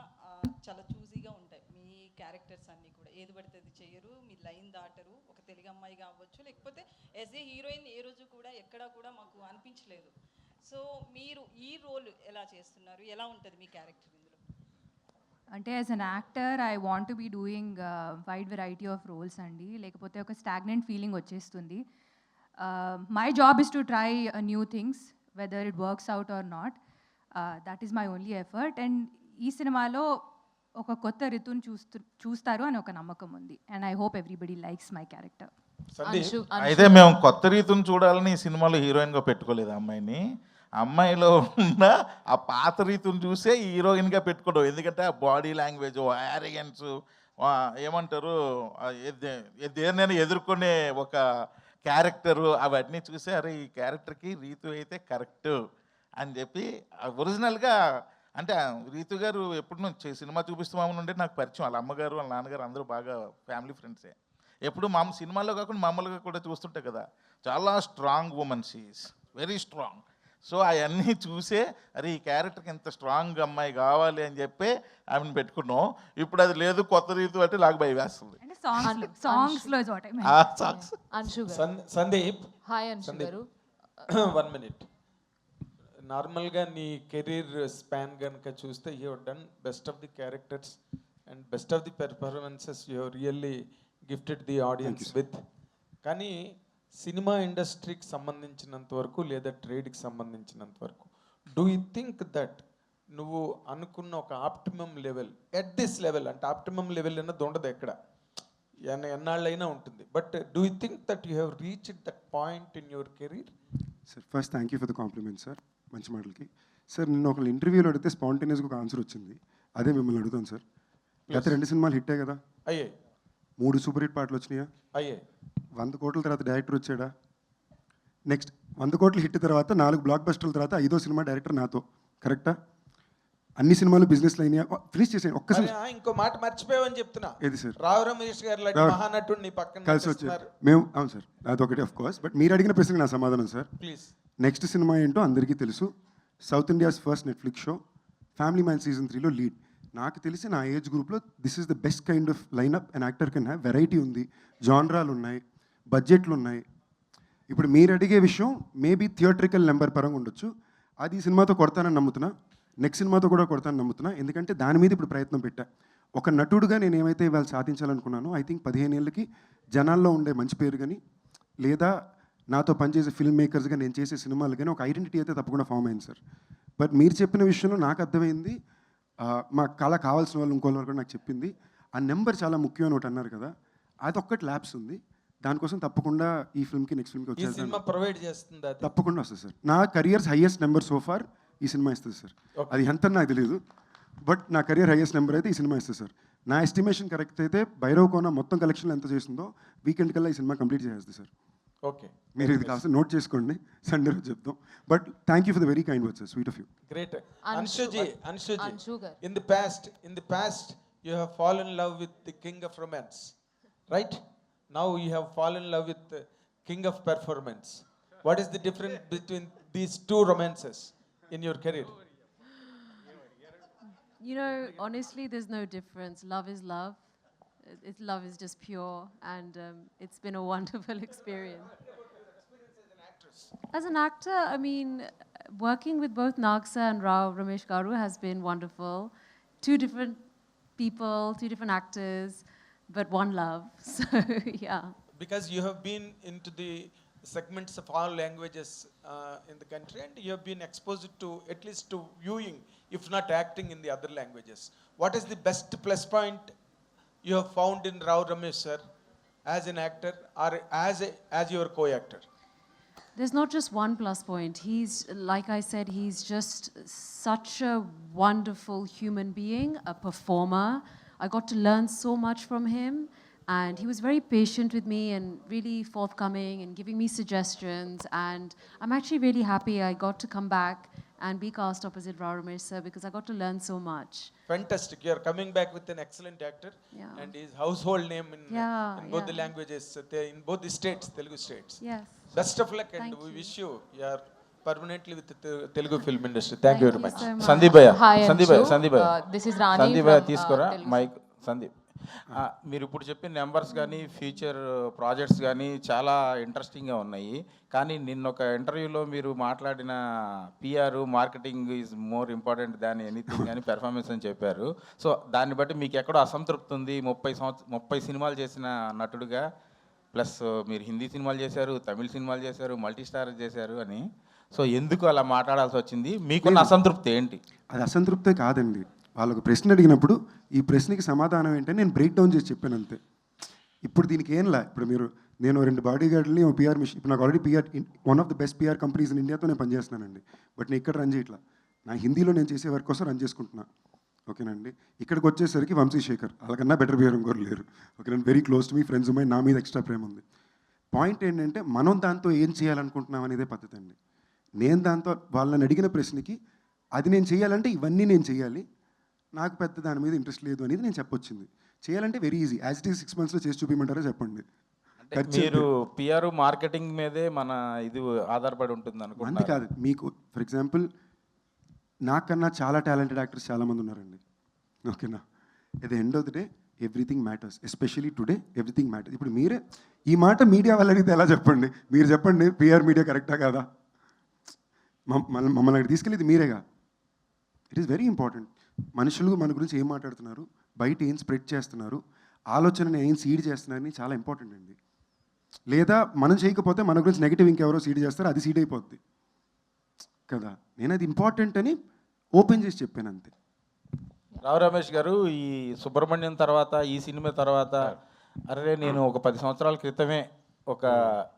చాలా చూజీగా ఉంటాయి మీ క్యారెక్టర్స్ అన్నీ కూడా, ఏది పడితే అది చేయరు, మీ లైన్ దాటరు. ఒక తెలుగు అమ్మాయి కావచ్చు, లేకపోతే యాజ్ ఏ హీరోయిన్ ఏ రోజు కూడా ఎక్కడా కూడా మాకు అనిపించలేదు. సో మీరు ఈ రోల్ ఎలా చేస్తున్నారు, ఎలా ఉంటుంది మీ క్యారెక్టర్ ఇందులో? అంటే as an actor I want to be doing wide variety of roles అండి, లేకపోతే ఒక స్టాగ్నెంట్ ఫీలింగ్ వచ్చేస్తుంది. My job is to try new things whether it works out or not. That is my only effort. And ఈ సినిమాలో ఒక కొత్త రితుని చూస్తారు అని ఒక నమ్మకం ఉంది. And I hope everybody likes my character. అయితే మేము కొత్త రీతిని చూడాలని ఈ సినిమాలో హీరోయిన్గా పెట్టుకోలేదు అమ్మాయిని. అమ్మాయిలో ఉన్న ఆ పాత రీతిని చూసే హీరోయిన్గా పెట్టుకోవడం. ఎందుకంటే ఆ బాడీ లాంగ్వేజ్, యారియన్స్, ఏమంటారు, దేన్నైనా ఎదుర్కొనే ఒక క్యారెక్టరు, అవన్నీ చూసే అరే ఈ క్యారెక్టర్కి రీతు అయితే కరెక్ట్ అని చెప్పి ఒరిజినల్గా. అంటే రీతు గారు ఎప్పుడు నుంచి సినిమా చూపిస్తామని ఉండే నాకు పరిచయం. వాళ్ళ అమ్మగారు వాళ్ళ నాన్నగారు అందరూ బాగా ఫ్యామిలీ ఫ్రెండ్సే. ఎప్పుడు మా సినిమాలో కాకుండా మామూలుగా కూడా చూస్తుంటే కదా, చాలా strong women, she is very strong. So అవన్నీ చూసే అరే ఈ క్యారెక్టర్కి ఇంత స్ట్రాంగ్ అమ్మాయి కావాలి అని చెప్పి ఆమెను పెట్టుకున్నాం. ఇప్పుడు అది లేదు, కొత్త రీతి బట్టి నాకు భయం వేస్తుంది. అంటే సాంగ్స్లో is what I meant. ఆ సాంగ్స్ అంశు గారు. సందీప్ హాయ్ అంశు గారు. 1 minute. నార్మల్గా నీ కెరీర్ స్పాన్ కనుక చూస్తే you have done best of the characters and best of the performances you have really gifted the audience with. కానీ సినిమా ఇండస్ట్రీకి సంబంధించినంత వరకు లేదా ట్రేడ్కి సంబంధించినంత వరకు డూ యూ థింక్ దట్ నువ్వు అనుకున్న ఒక optimum level at this level, అంటే ఆప్టిమమ్ లెవెల్ అన్నది ఉండదు ఎక్కడ, ఎన్నాళ్ళైనా ఉంటుంది, but do you think that you have reached that point in your career? Sir first thank you for the compliment sir, మంచి మాటలకి. సార్ నిన్న ఒక ఇంటర్వ్యూలో అడిగితే స్పాంటేనియస్గా ఒక ఆన్సర్ వచ్చింది, అదే మిమ్మల్ని అడుగుతాను సార్. గత 2 సినిమాలు హిట్టే కదా, అయ్యాయి. 3 సూపర్ హిట్ పాటలు వచ్చినాయా, అయ్యాయి. 100 కోట్ల తర్వాత డైరెక్టర్ వచ్చాడా, నెక్స్ట్ 100 కోట్ల హిట్ తర్వాత 4 బ్లాక్ బస్టర్ల తర్వాత 5వ సినిమా డైరెక్టర్ నాతో, కరెక్టా? అన్ని సినిమాలు బిజినెస్లు అయినాయా, ఫినిష్ చేసాను ఒక్కసారి. ఇంకో మాట మర్చిపోయావని చెప్తున్నా. ఏది సార్? రావు రమేష్ గారు లాంటి మహానటుడు నీ పక్కన కలిసి వచ్చారు మేము. అవును సార్, అదొకటి ఆఫ్ కోర్స్, బట్ మీరు అడిగిన ప్రశ్నకి నా సమాధానం సార్. ప్లీజ్. నెక్స్ట్ సినిమా ఏంటో అందరికీ తెలుసు, south India's first Netflix show family man season 3లో లీడ్. నాకు తెలిసి నా ఏజ్ గ్రూప్లో this is the best kind of lineup and actor can have. Variety ఉంది, జాన్రాలు ఉన్నాయి, బడ్జెట్లు ఉన్నాయి. ఇప్పుడు మీరు అడిగే విషయం మేబీ థియేట్రికల్ నెంబర్ పరంగా ఉండొచ్చు, అది ఈ సినిమాతో కొడతానని నమ్ముతున్నా, నెక్స్ట్ సినిమాతో కూడా కొడతానని నమ్ముతున్నా. ఎందుకంటే దాని మీద ఇప్పుడు ప్రయత్నం పెట్టా. ఒక నటుడుగా నేను ఏమైతే ఇవాళ సాధించాలనుకున్నానో ఐ థింక్ 15 ఏళ్ళకి జనాల్లో ఉండే మంచి పేరు కానీ, లేదా నాతో పనిచేసే ఫిల్మ్ మేకర్స్గా నేను చేసే సినిమాలు కానీ ఒక ఐడెంటిటీ అయితే తప్పకుండా ఫామ్ అయింది సార్. బట్ మీరు చెప్పిన విషయంలో నాకు అర్థమైంది, మా కళ కావాల్సిన వాళ్ళు ఇంకోళ్ళ కూడా నాకు చెప్పింది, ఆ నెంబర్ చాలా ముఖ్యం అని ఒకటి అన్నారు కదా, అది ఒక్కటి ల్యాబ్స్ ఉంది. దానికోసం తప్పకుండా ఈ ఫిల్మ్కి నెక్స్ట్ ఫిల్మ్కి వచ్చేసి ప్రొవైడ్ చేస్తుంది, తప్పకుండా వస్తుంది సార్. నా కెరియర్స్ హైయెస్ట్ నెంబర్ సోఫార్ ఈ సినిమా ఇస్తుంది సార్. అది ఎంత నాకు తెలియదు, బట్ నా కెరియర్ హైయెస్ట్ నెంబర్ అయితే ఈ సినిమా ఇస్తుంది సార్. నా ఎస్టిమేషన్ కరెక్ట్ అయితే భైరవ్ కోన మొత్తం కలెక్షన్లు ఎంత చేస్తుందో వీకెండ్ కల్లా ఈ సినిమా కంప్లీట్ చేసేస్తుంది సార్. ఓకే, మీరు ఇది కాస్త నోట్ చేసుకోండి, సండే రోజు చెప్తాం. But thank you for the very kind words sir, sweet of you. Great. Anshuji, in the past you have fallen in love with the king of romance, right? Now you have fallen in love with the king of performance. What is the difference between these two romances in your career? You know, honestly, there's no difference. Love is love. Love is just pure, and it's been a wonderful experience. As an actor, I mean, working with both Nagsa and Rao Ramesh Garu has been wonderful. 2 different people, 2 different actors, but one love. So, yeah. Because you have been into the segments of all languages in the country, and you have been exposed to at least to viewing, if not acting, in the other languages. What is the best plus point you have found in Rao Ramesh sir as an actor or as your co-actor? There's not just one plus point. He's, like I said, he's just such a wonderful human being, a performer. I got to learn so much from him, and he was very patient with me and really forthcoming and giving me suggestions. And I'm actually really happy I got to come back and be cast opposite Rao Ramesh sir because I got to learn so much. Fantastic. You are coming back with an excellent actor, Yeah. and his household name in both the yeah. languages, in both the states, Telugu states. Yes. Best of luck, and Thank we you. wish you are permanently with the Telugu film industry. Thank you very much. so much. Sandeep భయ్య, Hi, Sandeep భయ్య, Anshu. Sandeep భయ్య, This is Rani Sandeep భయ్య from, తీసుకోరా Telugu. Mic. Sandeep, మీరు ఇప్పుడు చెప్పిన numbers కానీ future projects కానీ చాలా ఇంట్రెస్టింగ్గా ఉన్నాయి. కానీ నిన్న ఒక ఇంటర్వ్యూలో మీరు మాట్లాడిన PR marketing is more important than anything అని పెర్ఫార్మెన్స్ అని చెప్పారు. సో దాన్ని బట్టి మీకు ఎక్కడో అసంతృప్తి ఉంది. 30 సినిమాలు చేసిన నటుడుగా, ప్లస్ మీరు హిందీ సినిమాలు చేశారు, తమిళ సినిమాలు చేశారు, మల్టీ స్టార్ చేశారు అని. సో ఎందుకు అలా మాట్లాడాల్సి వచ్చింది? మీకున్న అసంతృప్తి ఏంటి? అది అసంతృప్తే కాదండి, వాళ్ళు ఒక ప్రశ్న అడిగినప్పుడు ఈ ప్రశ్నకి సమాధానం ఏంటని నేను బ్రేక్ డౌన్ చేసి చెప్పాను అంతే. ఇప్పుడు దీనికి ఏంలా, ఇప్పుడు నేను 2 బాడీ గార్డ్ని పిఆర్ మిషన్, ఇప్పుడు నాకు already PR, one of the best PR companies in ఇండియాతో నేను పనిచేస్తున్నానండి. బట్ నేను ఇక్కడ రన్ చేయట్లా, నా హిందీలో నేను చేసే వర్క్ కోసం రన్ చేసుకుంటున్నా. ఓకేనండి, ఇక్కడికి వచ్చేసరికి వంశీశేఖర్ అలాగన్నా బెటర్ బిహేవ్ ఇంకోరు లేరు. ఓకేనండి, very close to me, friends ఉన్నాయి, నా మీద ఎక్స్ట్రా ప్రేమ ఉంది. పాయింట్ ఏంటంటే మనం దాంతో ఏం చేయాలనుకుంటున్నాం అనేదే పద్ధతి అండి. నేను దాంతో వాళ్ళని అడిగిన ప్రశ్నకి అది నేను చేయాలంటే ఇవన్నీ నేను చేయాలి, నాకు పెద్ద దాని మీద ఇంట్రెస్ట్ లేదు అనేది నేను చెప్పొచ్చింది. చేయాలంటే very easy, as it is 6 monthsలో చేసి చూపించమంటారో చెప్పండి. ఖర్చు మీరు పిఆర్ మార్కెటింగ్ మీదే మన ఇది ఆధారపడి ఉంటుంది మంది అనుకుంటున్నారు. కాదు. మీకు ఫర్ ఎగ్జాంపుల్ నాకన్నా చాలా టాలెంటెడ్ యాక్టర్స్ చాలామంది ఉన్నారండి. ఓకేనా, at the end of the day everything matters, especially today everything matters. ఇప్పుడు మీరే ఈ మాట మీడియా వాళ్ళు అడిగితే ఎలా చెప్పండి? మీరు చెప్పండి, పిఆర్ మీడియా కరెక్టా కాదా? మమ్మల్ని అక్కడ తీసుకెళ్ళేది మీరేగా. It is very important. మనుషులు మన గురించి ఏం మాట్లాడుతున్నారు, బయట ఏం స్ప్రెడ్ చేస్తున్నారు, ఆలోచనని ఏం సీడ్ చేస్తున్నారని చాలా ఇంపార్టెంట్ అండి. లేదా మనం చేయకపోతే మన గురించి నెగిటివ్ ఇంకెవరో సీడ్ చేస్తారు, అది సీడ్ అయిపోద్ది కదా. నేను అది ఇంపార్టెంట్ అని ఓపెన్ చేసి చెప్పాను అంతే. రావు రమేష్ గారు, ఈ సుబ్రహ్మణ్యం తర్వాత, ఈ సినిమా తర్వాత, అరే నేను ఒక 10 సంవత్సరాల క్రితమే ఒక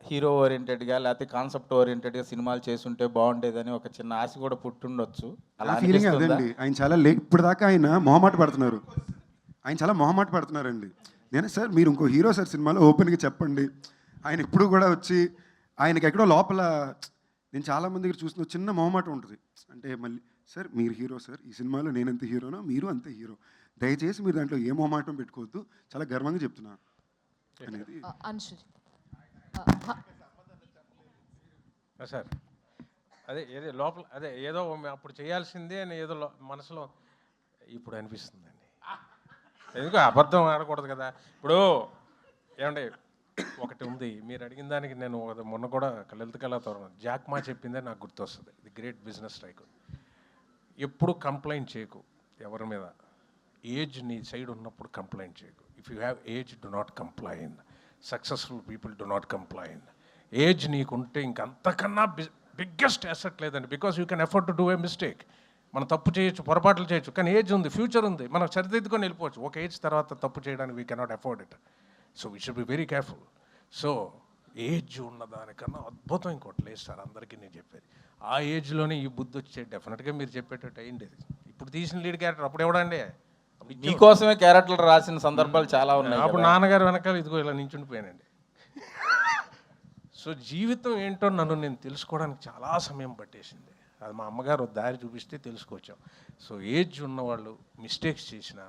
హీరో ఓరియంటెడ్గా లేకపోతే కాన్సెప్ట్ ఓరియంటెడ్గా సినిమాలు చేస్తుంటే బాగుండేదని ఒక చిన్న ఆశ కూడా పుట్టుండొచ్చు. అలా ఫీలింగ్ అదండి. ఆయన చాలా ఇప్పుడు దాకా ఆయన మొహమాట పడుతున్నారు. ఆయన చాలా మొహమాట పడుతున్నారండి. నేను సార్ మీరు ఇంకో హీరో సార్ సినిమాలో ఓపెన్గా చెప్పండి. ఆయన ఇప్పుడు కూడా వచ్చి ఆయనకి ఎక్కడో లోపల నేను చాలామంది దగ్గర చూసిన చిన్న మొహమాట ఉంటుంది. అంటే మళ్ళీ సార్ మీరు హీరో సార్, ఈ సినిమాలో నేను ఎంత హీరోనో మీరు అంతే హీరో, దయచేసి మీరు దాంట్లో ఏ మొహమాటం పెట్టుకోవద్దు, చాలా గర్వంగా చెప్తున్నా అనేది. సార్ అదే ఏదో లోపల అదే ఏదో అప్పుడు చేయాల్సిందే అని ఏదో మనసులో ఇప్పుడు అనిపిస్తుందండి. ఎందుకు అబద్ధం ఆడకూడదు కదా. ఇప్పుడు ఏమండి ఒకటి ఉంది, మీరు అడిగిన దానికి నేను మొన్న కూడా లలిత కళాతోరణం జాక్మా చెప్పిందే నాకు గుర్తొస్తుంది. The great business strike. ఎప్పుడు కంప్లైంట్ చేయకు ఎవరి మీద. ఏజ్ నీ సైడ్ ఉన్నప్పుడు కంప్లైంట్ చేయకు. If you have age do not complain. Successful people do not complain. Age నీకుంటే ఇంకంతకన్నా బిగ్గెస్ట్ అసెట్ లేదండి. Because you can afford to do a mistake. మనం తప్పు చేయొచ్చు, పొరపాట్లు చేయొచ్చు, కానీ ఏజ్ ఉంది, ఫ్యూచర్ ఉంది, మనం సరిదిద్దుకొని వెళ్ళిపోవచ్చు. ఒక ఏజ్ తర్వాత తప్పు చేయడానికి we cannot afford it. So we should be very careful. So age ఉన్నదానికన్నా అద్భుతం ఇంకోటి లేదు సార్, అందరికీ నేను చెప్పేది. ఆ ఏజ్లోనే ఈ బుద్ధి వచ్చే డెఫినెట్గా మీరు చెప్పేటట్టు అయ్యింది. ఇప్పుడు తీసిన లీడ్ క్యారెక్టర్ అప్పుడు ఎవడండి? మీకోసమే క్యారెక్టర్లు రాసిన సందర్భాలు చాలా ఉన్నాయి. అప్పుడు నాన్నగారు వెనకాల ఇదిగో ఇలా నించుండిపోయానండి. సో జీవితం ఏంటో నన్ను నేను తెలుసుకోవడానికి చాలా సమయం పట్టేసింది. అది మా అమ్మగారు దారి చూపిస్తే తెలుసుకొచ్చాం. సో ఏజ్ ఉన్నవాళ్ళు మిస్టేక్స్ చేసినా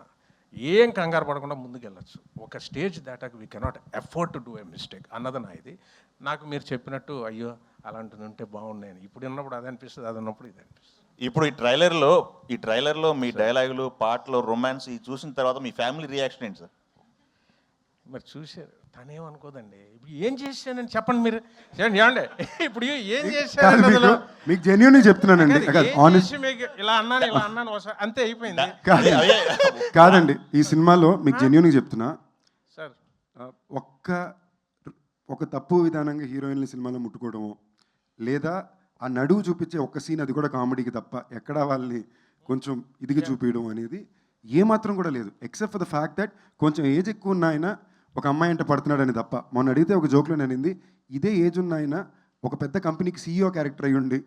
ఏం కంగారు పడకుండా ముందుకెళ్ళచ్చు. ఒక స్టేజ్ దాటాక we cannot afford to do a mistake అన్నది నా ఇది. నాకు మీరు చెప్పినట్టు అయ్యో అలాంటిది ఉంటే బాగున్నాయని ఇప్పుడు ఉన్నప్పుడు అది అనిపిస్తుంది, అది ఉన్నప్పుడు ఇది అనిపిస్తుంది. ఇప్పుడు ఈ ట్రైలర్లో మీ డైలాగులు, పాటలు, రొమాన్స్ ఇవి చూసిన తర్వాత మీ ఫ్యామిలీ రియాక్షన్ ఏంటి సార్? మరి చూశారు, తనేమనుకోదండి. ఇప్పుడు ఏం చేశానని చెప్పండి మీరు. ఏమండి ఇప్పుడు ఏం చేశాను మీకు జెన్యూన్ చెప్తున్నానండి. ఇలా అన్నాను అంతే అయిపోయింది. కాదండి, ఈ సినిమాలో మీకు జెన్యూన్గా చెప్తున్నా సార్. ఒక తప్పు విధానంగా హీరోయిన్ల సినిమాలో ముట్టుకోవడము, లేదా ఆ నడువు చూపించే ఒక్క సీన్, అది కూడా కామెడీకి తప్ప ఎక్కడా వాళ్ళని కొంచెం ఇదిగా చూపించడం అనేది ఏమాత్రం కూడా లేదు. Except for the fact that కొంచెం ఏజ్ ఎక్కువ ఉన్న ఆయన ఒక అమ్మాయి అంటే పడుతున్నాడని తప్ప. మొన్న అడిగితే ఒక జోక్లో నేనింది, ఇదే ఏజ్ ఉన్న ఆయన ఒక పెద్ద కంపెనీకి CEO క్యారెక్టర్ అయ్యి ఉండి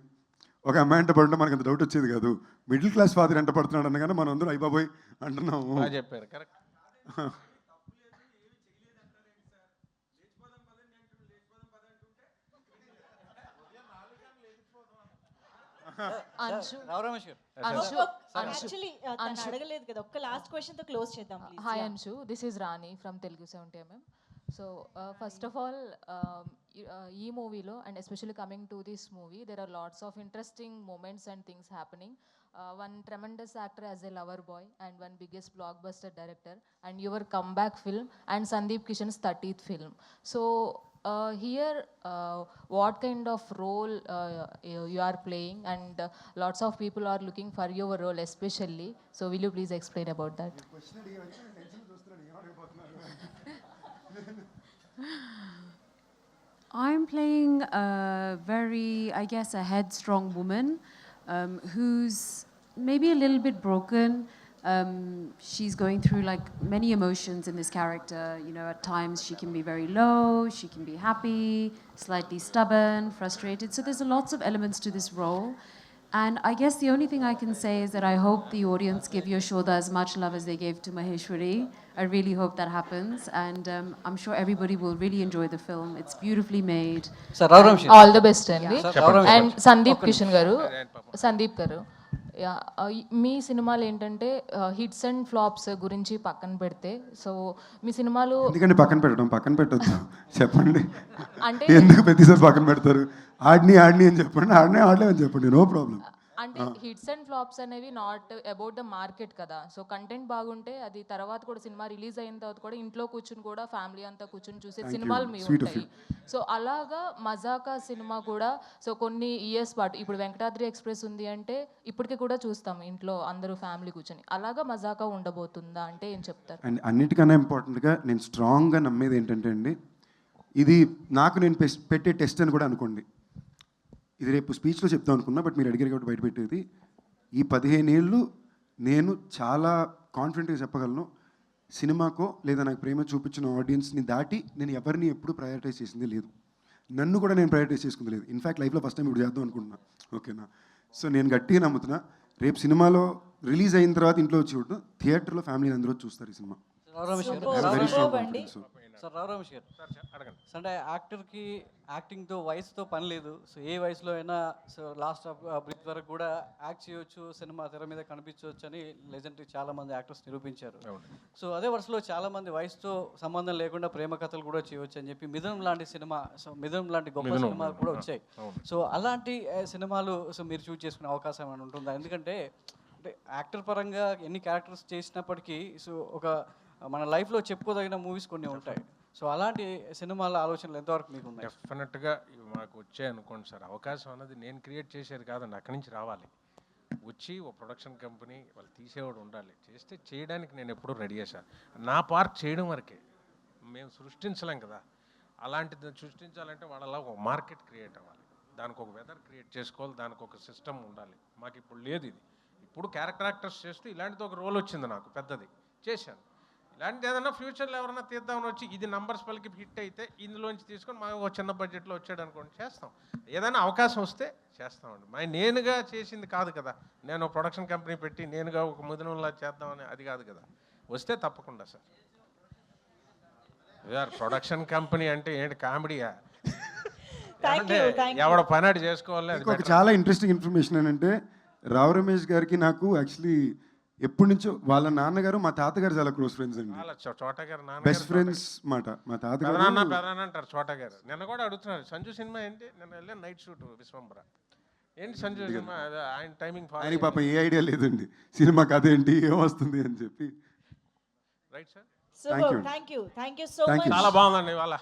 ఒక అమ్మాయి అంటే పడుతుంటే మనకు అంత డౌట్ వచ్చేది కాదు. మిడిల్ క్లాస్ ఫాదర్ ఎంత పడుతున్నాడు అనగానే మనం అందరూ అయిబాబోయ్ అంటున్నాము. చెప్పారు కరెక్ట్. అడగలేదు కదా, ఒక్క లాస్ట్ క్వశ్చన్ తో క్లోజ్ చేద్దాం. Hi Anshu, this is Rani from Telugu 70mm. So first of all ఈ మూవీలో and especially coming to this movie there are lots of interesting moments and things happening. One tremendous actor as a lover boy and one biggest blockbuster director and your comeback film and Sandeep Kishan's 30th film. So here what kind of role you are playing and lots of people are looking for your role especially. So will you please explain about that? I'm playing a very, I guess, a headstrong woman who's maybe a little bit broken. She's going through like many emotions in this character. You know, at times she can be very low, she can be happy, slightly stubborn, frustrated. So there's lots of elements to this role. And I guess the only thing I can say is that I hope the audience give Yashoda as much love as they gave to Maheshwari. I really hope that happens. And I'm sure everybody will really enjoy the film. It's beautifully made. All the best, Andy. And Sandeep Kishan garu, మీ సినిమాలు ఏంటంటే hits and flops గురించి పక్కన పెడితే, so మీ సినిమాలు ఎందుకంటే పక్కన పెట్టొద్దు చెప్పండి. అంటే ఎందుకు ప్రతిసారి పక్కన పెడతారు? ఆడిని అని చెప్పండి, ఆడలేమని చెప్పండి, నో ప్రాబ్లం. అంటే హిట్స్ అండ్ ఫ్లాప్స్ అనేవి నాట్ అబౌట్ ద మార్కెట్ కదా. సో కంటెంట్ బాగుంటే అది తర్వాత కూడా సినిమా రిలీజ్ అయిన తర్వాత కూడా ఇంట్లో కూర్చుని కూడా ఫ్యామిలీ అంతా కూర్చుని చూసే సినిమాలు మీ ఉంటాయి. సో అలాగా మజాకా సినిమా కూడా సో కొన్ని ఇయర్స్ పాటు, ఇప్పుడు వెంకటాద్రి ఎక్స్ప్రెస్ ఉంది అంటే ఇప్పటికీ కూడా చూస్తాం ఇంట్లో అందరూ ఫ్యామిలీ కూర్చొని. అలాగా మజాకా ఉండబోతుందా అంటే ఏం చెప్తారు? అండ్ అన్నిటికన్నా ఇంపార్టెంట్గా నేను స్ట్రాంగ్గా నమ్మేది ఏంటంటే అండి, ఇది నాకు నేను పెట్టే టెస్ట్ అని కూడా అనుకోండి. ఇది రేపు స్పీచ్లో చెప్తాం అనుకున్నా, బట్ మీరు అడిగారు కాబట్టి బయటపెట్టేది. ఈ 15 ఏళ్ళు నేను చాలా కాన్ఫిడెంట్గా చెప్పగలను, సినిమాకో లేదా నాకు ప్రేమ చూపించిన ఆడియన్స్ని దాటి నేను ఎవరిని ఎప్పుడు ప్రయారిటైజ్ చేసింది లేదు. నన్ను కూడా నేను ప్రయారిటైజ్ చేసుకుంది లేదు. ఇన్ఫ్యాక్ట్ లైఫ్లో ఫస్ట్ టైం ఇప్పుడు చేద్దాం అనుకుంటున్నా. ఓకేనా? సో నేను గట్టిగా నమ్ముతున్నా, రేపు సినిమాలో రిలీజ్ అయిన తర్వాత ఇంట్లో వచ్చి చూడటం, థియేటర్లో ఫ్యామిలీ అందరూ చూస్తారు ఈ సినిమా. సార్ రావు రమేష్ గారు అడగండి. అంటే యాక్టర్కి యాక్టింగ్తో వయసుతో పని లేదు. సో ఏ వయసులో అయినా సో లాస్ట్ ఆఫ్ బ్రీత్ వరకు కూడా యాక్ట్ చేయొచ్చు, సినిమా తెర మీద కనిపించవచ్చు అని లెజెండరీ చాలామంది యాక్టర్స్ నిరూపించారు. సో అదే వరుసలో చాలామంది వయసుతో సంబంధం లేకుండా ప్రేమ కథలు కూడా చేయవచ్చు అని చెప్పి మిథునం లాంటి సినిమా, సో మిథునం లాంటి గొప్ప సినిమాలు కూడా వచ్చాయి. సో అలాంటి సినిమాలు సో మీరు చూస్ చేసుకునే అవకాశం ఏమైనా ఉంటుందా? ఎందుకంటే అంటే యాక్టర్ పరంగా ఎన్ని క్యారెక్టర్స్ చేసినప్పటికీ సో ఒక మన లైఫ్లో చెప్పుకోదగిన మూవీస్ కొన్ని ఉంటాయి. సో అలాంటి సినిమాల ఆలోచనలు ఎంతవరకు మీకు ఉన్నాయి? డెఫినెట్గా మాకు వచ్చాయి అనుకోండి సార్. అవకాశం అన్నది నేను క్రియేట్ చేసేది కాదండి, అక్కడి నుంచి రావాలి. వచ్చి ఓ ప్రొడక్షన్ కంపెనీ వాళ్ళు తీసేవాడు ఉండాలి, చేస్తే చేయడానికి నేను ఎప్పుడూ రెడీ సార్. నా పార్ట్ చేయడం వరకే, మేము సృష్టించలేం కదా. అలాంటిది సృష్టించాలంటే వాళ్ళలా ఒక మార్కెట్ క్రియేట్ అవ్వాలి, దానికి ఒక వెదర్ క్రియేట్ చేసుకోవాలి, దానికి ఒక సిస్టమ్ ఉండాలి. మాకు ఇప్పుడు లేదు ఇది. ఇప్పుడు క్యారెక్టర్ యాక్టర్స్ చేస్తూ ఇలాంటిది ఒక రోల్ వచ్చింది నాకు పెద్దది, చేశాను. ఇలాంటిది ఏదన్నా ఫ్యూచర్లో ఎవరైనా తీద్దామని వచ్చి ఇది నంబర్స్ పలికి హిట్ అయితే ఇందులోంచి తీసుకొని మాకు ఒక చిన్న బడ్జెట్లో వచ్చాడు అనుకోండి, చేస్తాం. ఏదైనా అవకాశం వస్తే చేస్తామండి. నేనుగా చేసింది కాదు కదా, నేను ప్రొడక్షన్ కంపెనీ పెట్టి నేనుగా ఒక ముదినంలా చేద్దామని అది కాదు కదా. వస్తే తప్పకుండా సార్. యార్ ప్రొడక్షన్ కంపెనీ అంటే ఏంటి కామెడీయా? అంటే ఎవడ పని చేసుకోవాలి. ఒక చాలా ఇంట్రెస్టింగ్ ఇన్ఫర్మేషన్ ఏంటంటే, రావు రమేష్ గారికి నాకు యాక్చువల్లీ ఎప్పటి నుంచో వాళ్ళ నాన్నగారు మా తాతగారు చాలా క్లోజ్ ఫ్రెండ్స్ అండి, బెస్ట్ ఫ్రెండ్స్ మాట. మా తాతగారు అంటారు చోట గారు. నిన్న కూడా అడుగుతున్నారు సంజు సినిమా ఏంటి, నిన్న వెళ్ళాను నైట్ షూట్ విశ్వంబర ఏంటి సంజు సినిమా, ఆయన టైమింగ్ ఆయనకి పాపం ఏ ఐడియా లేదండి సినిమా కథ ఏంటి ఏమొస్తుంది అని చెప్పి. Right sir, thank you so much. చాలా బాగుందండి ఇవాళ.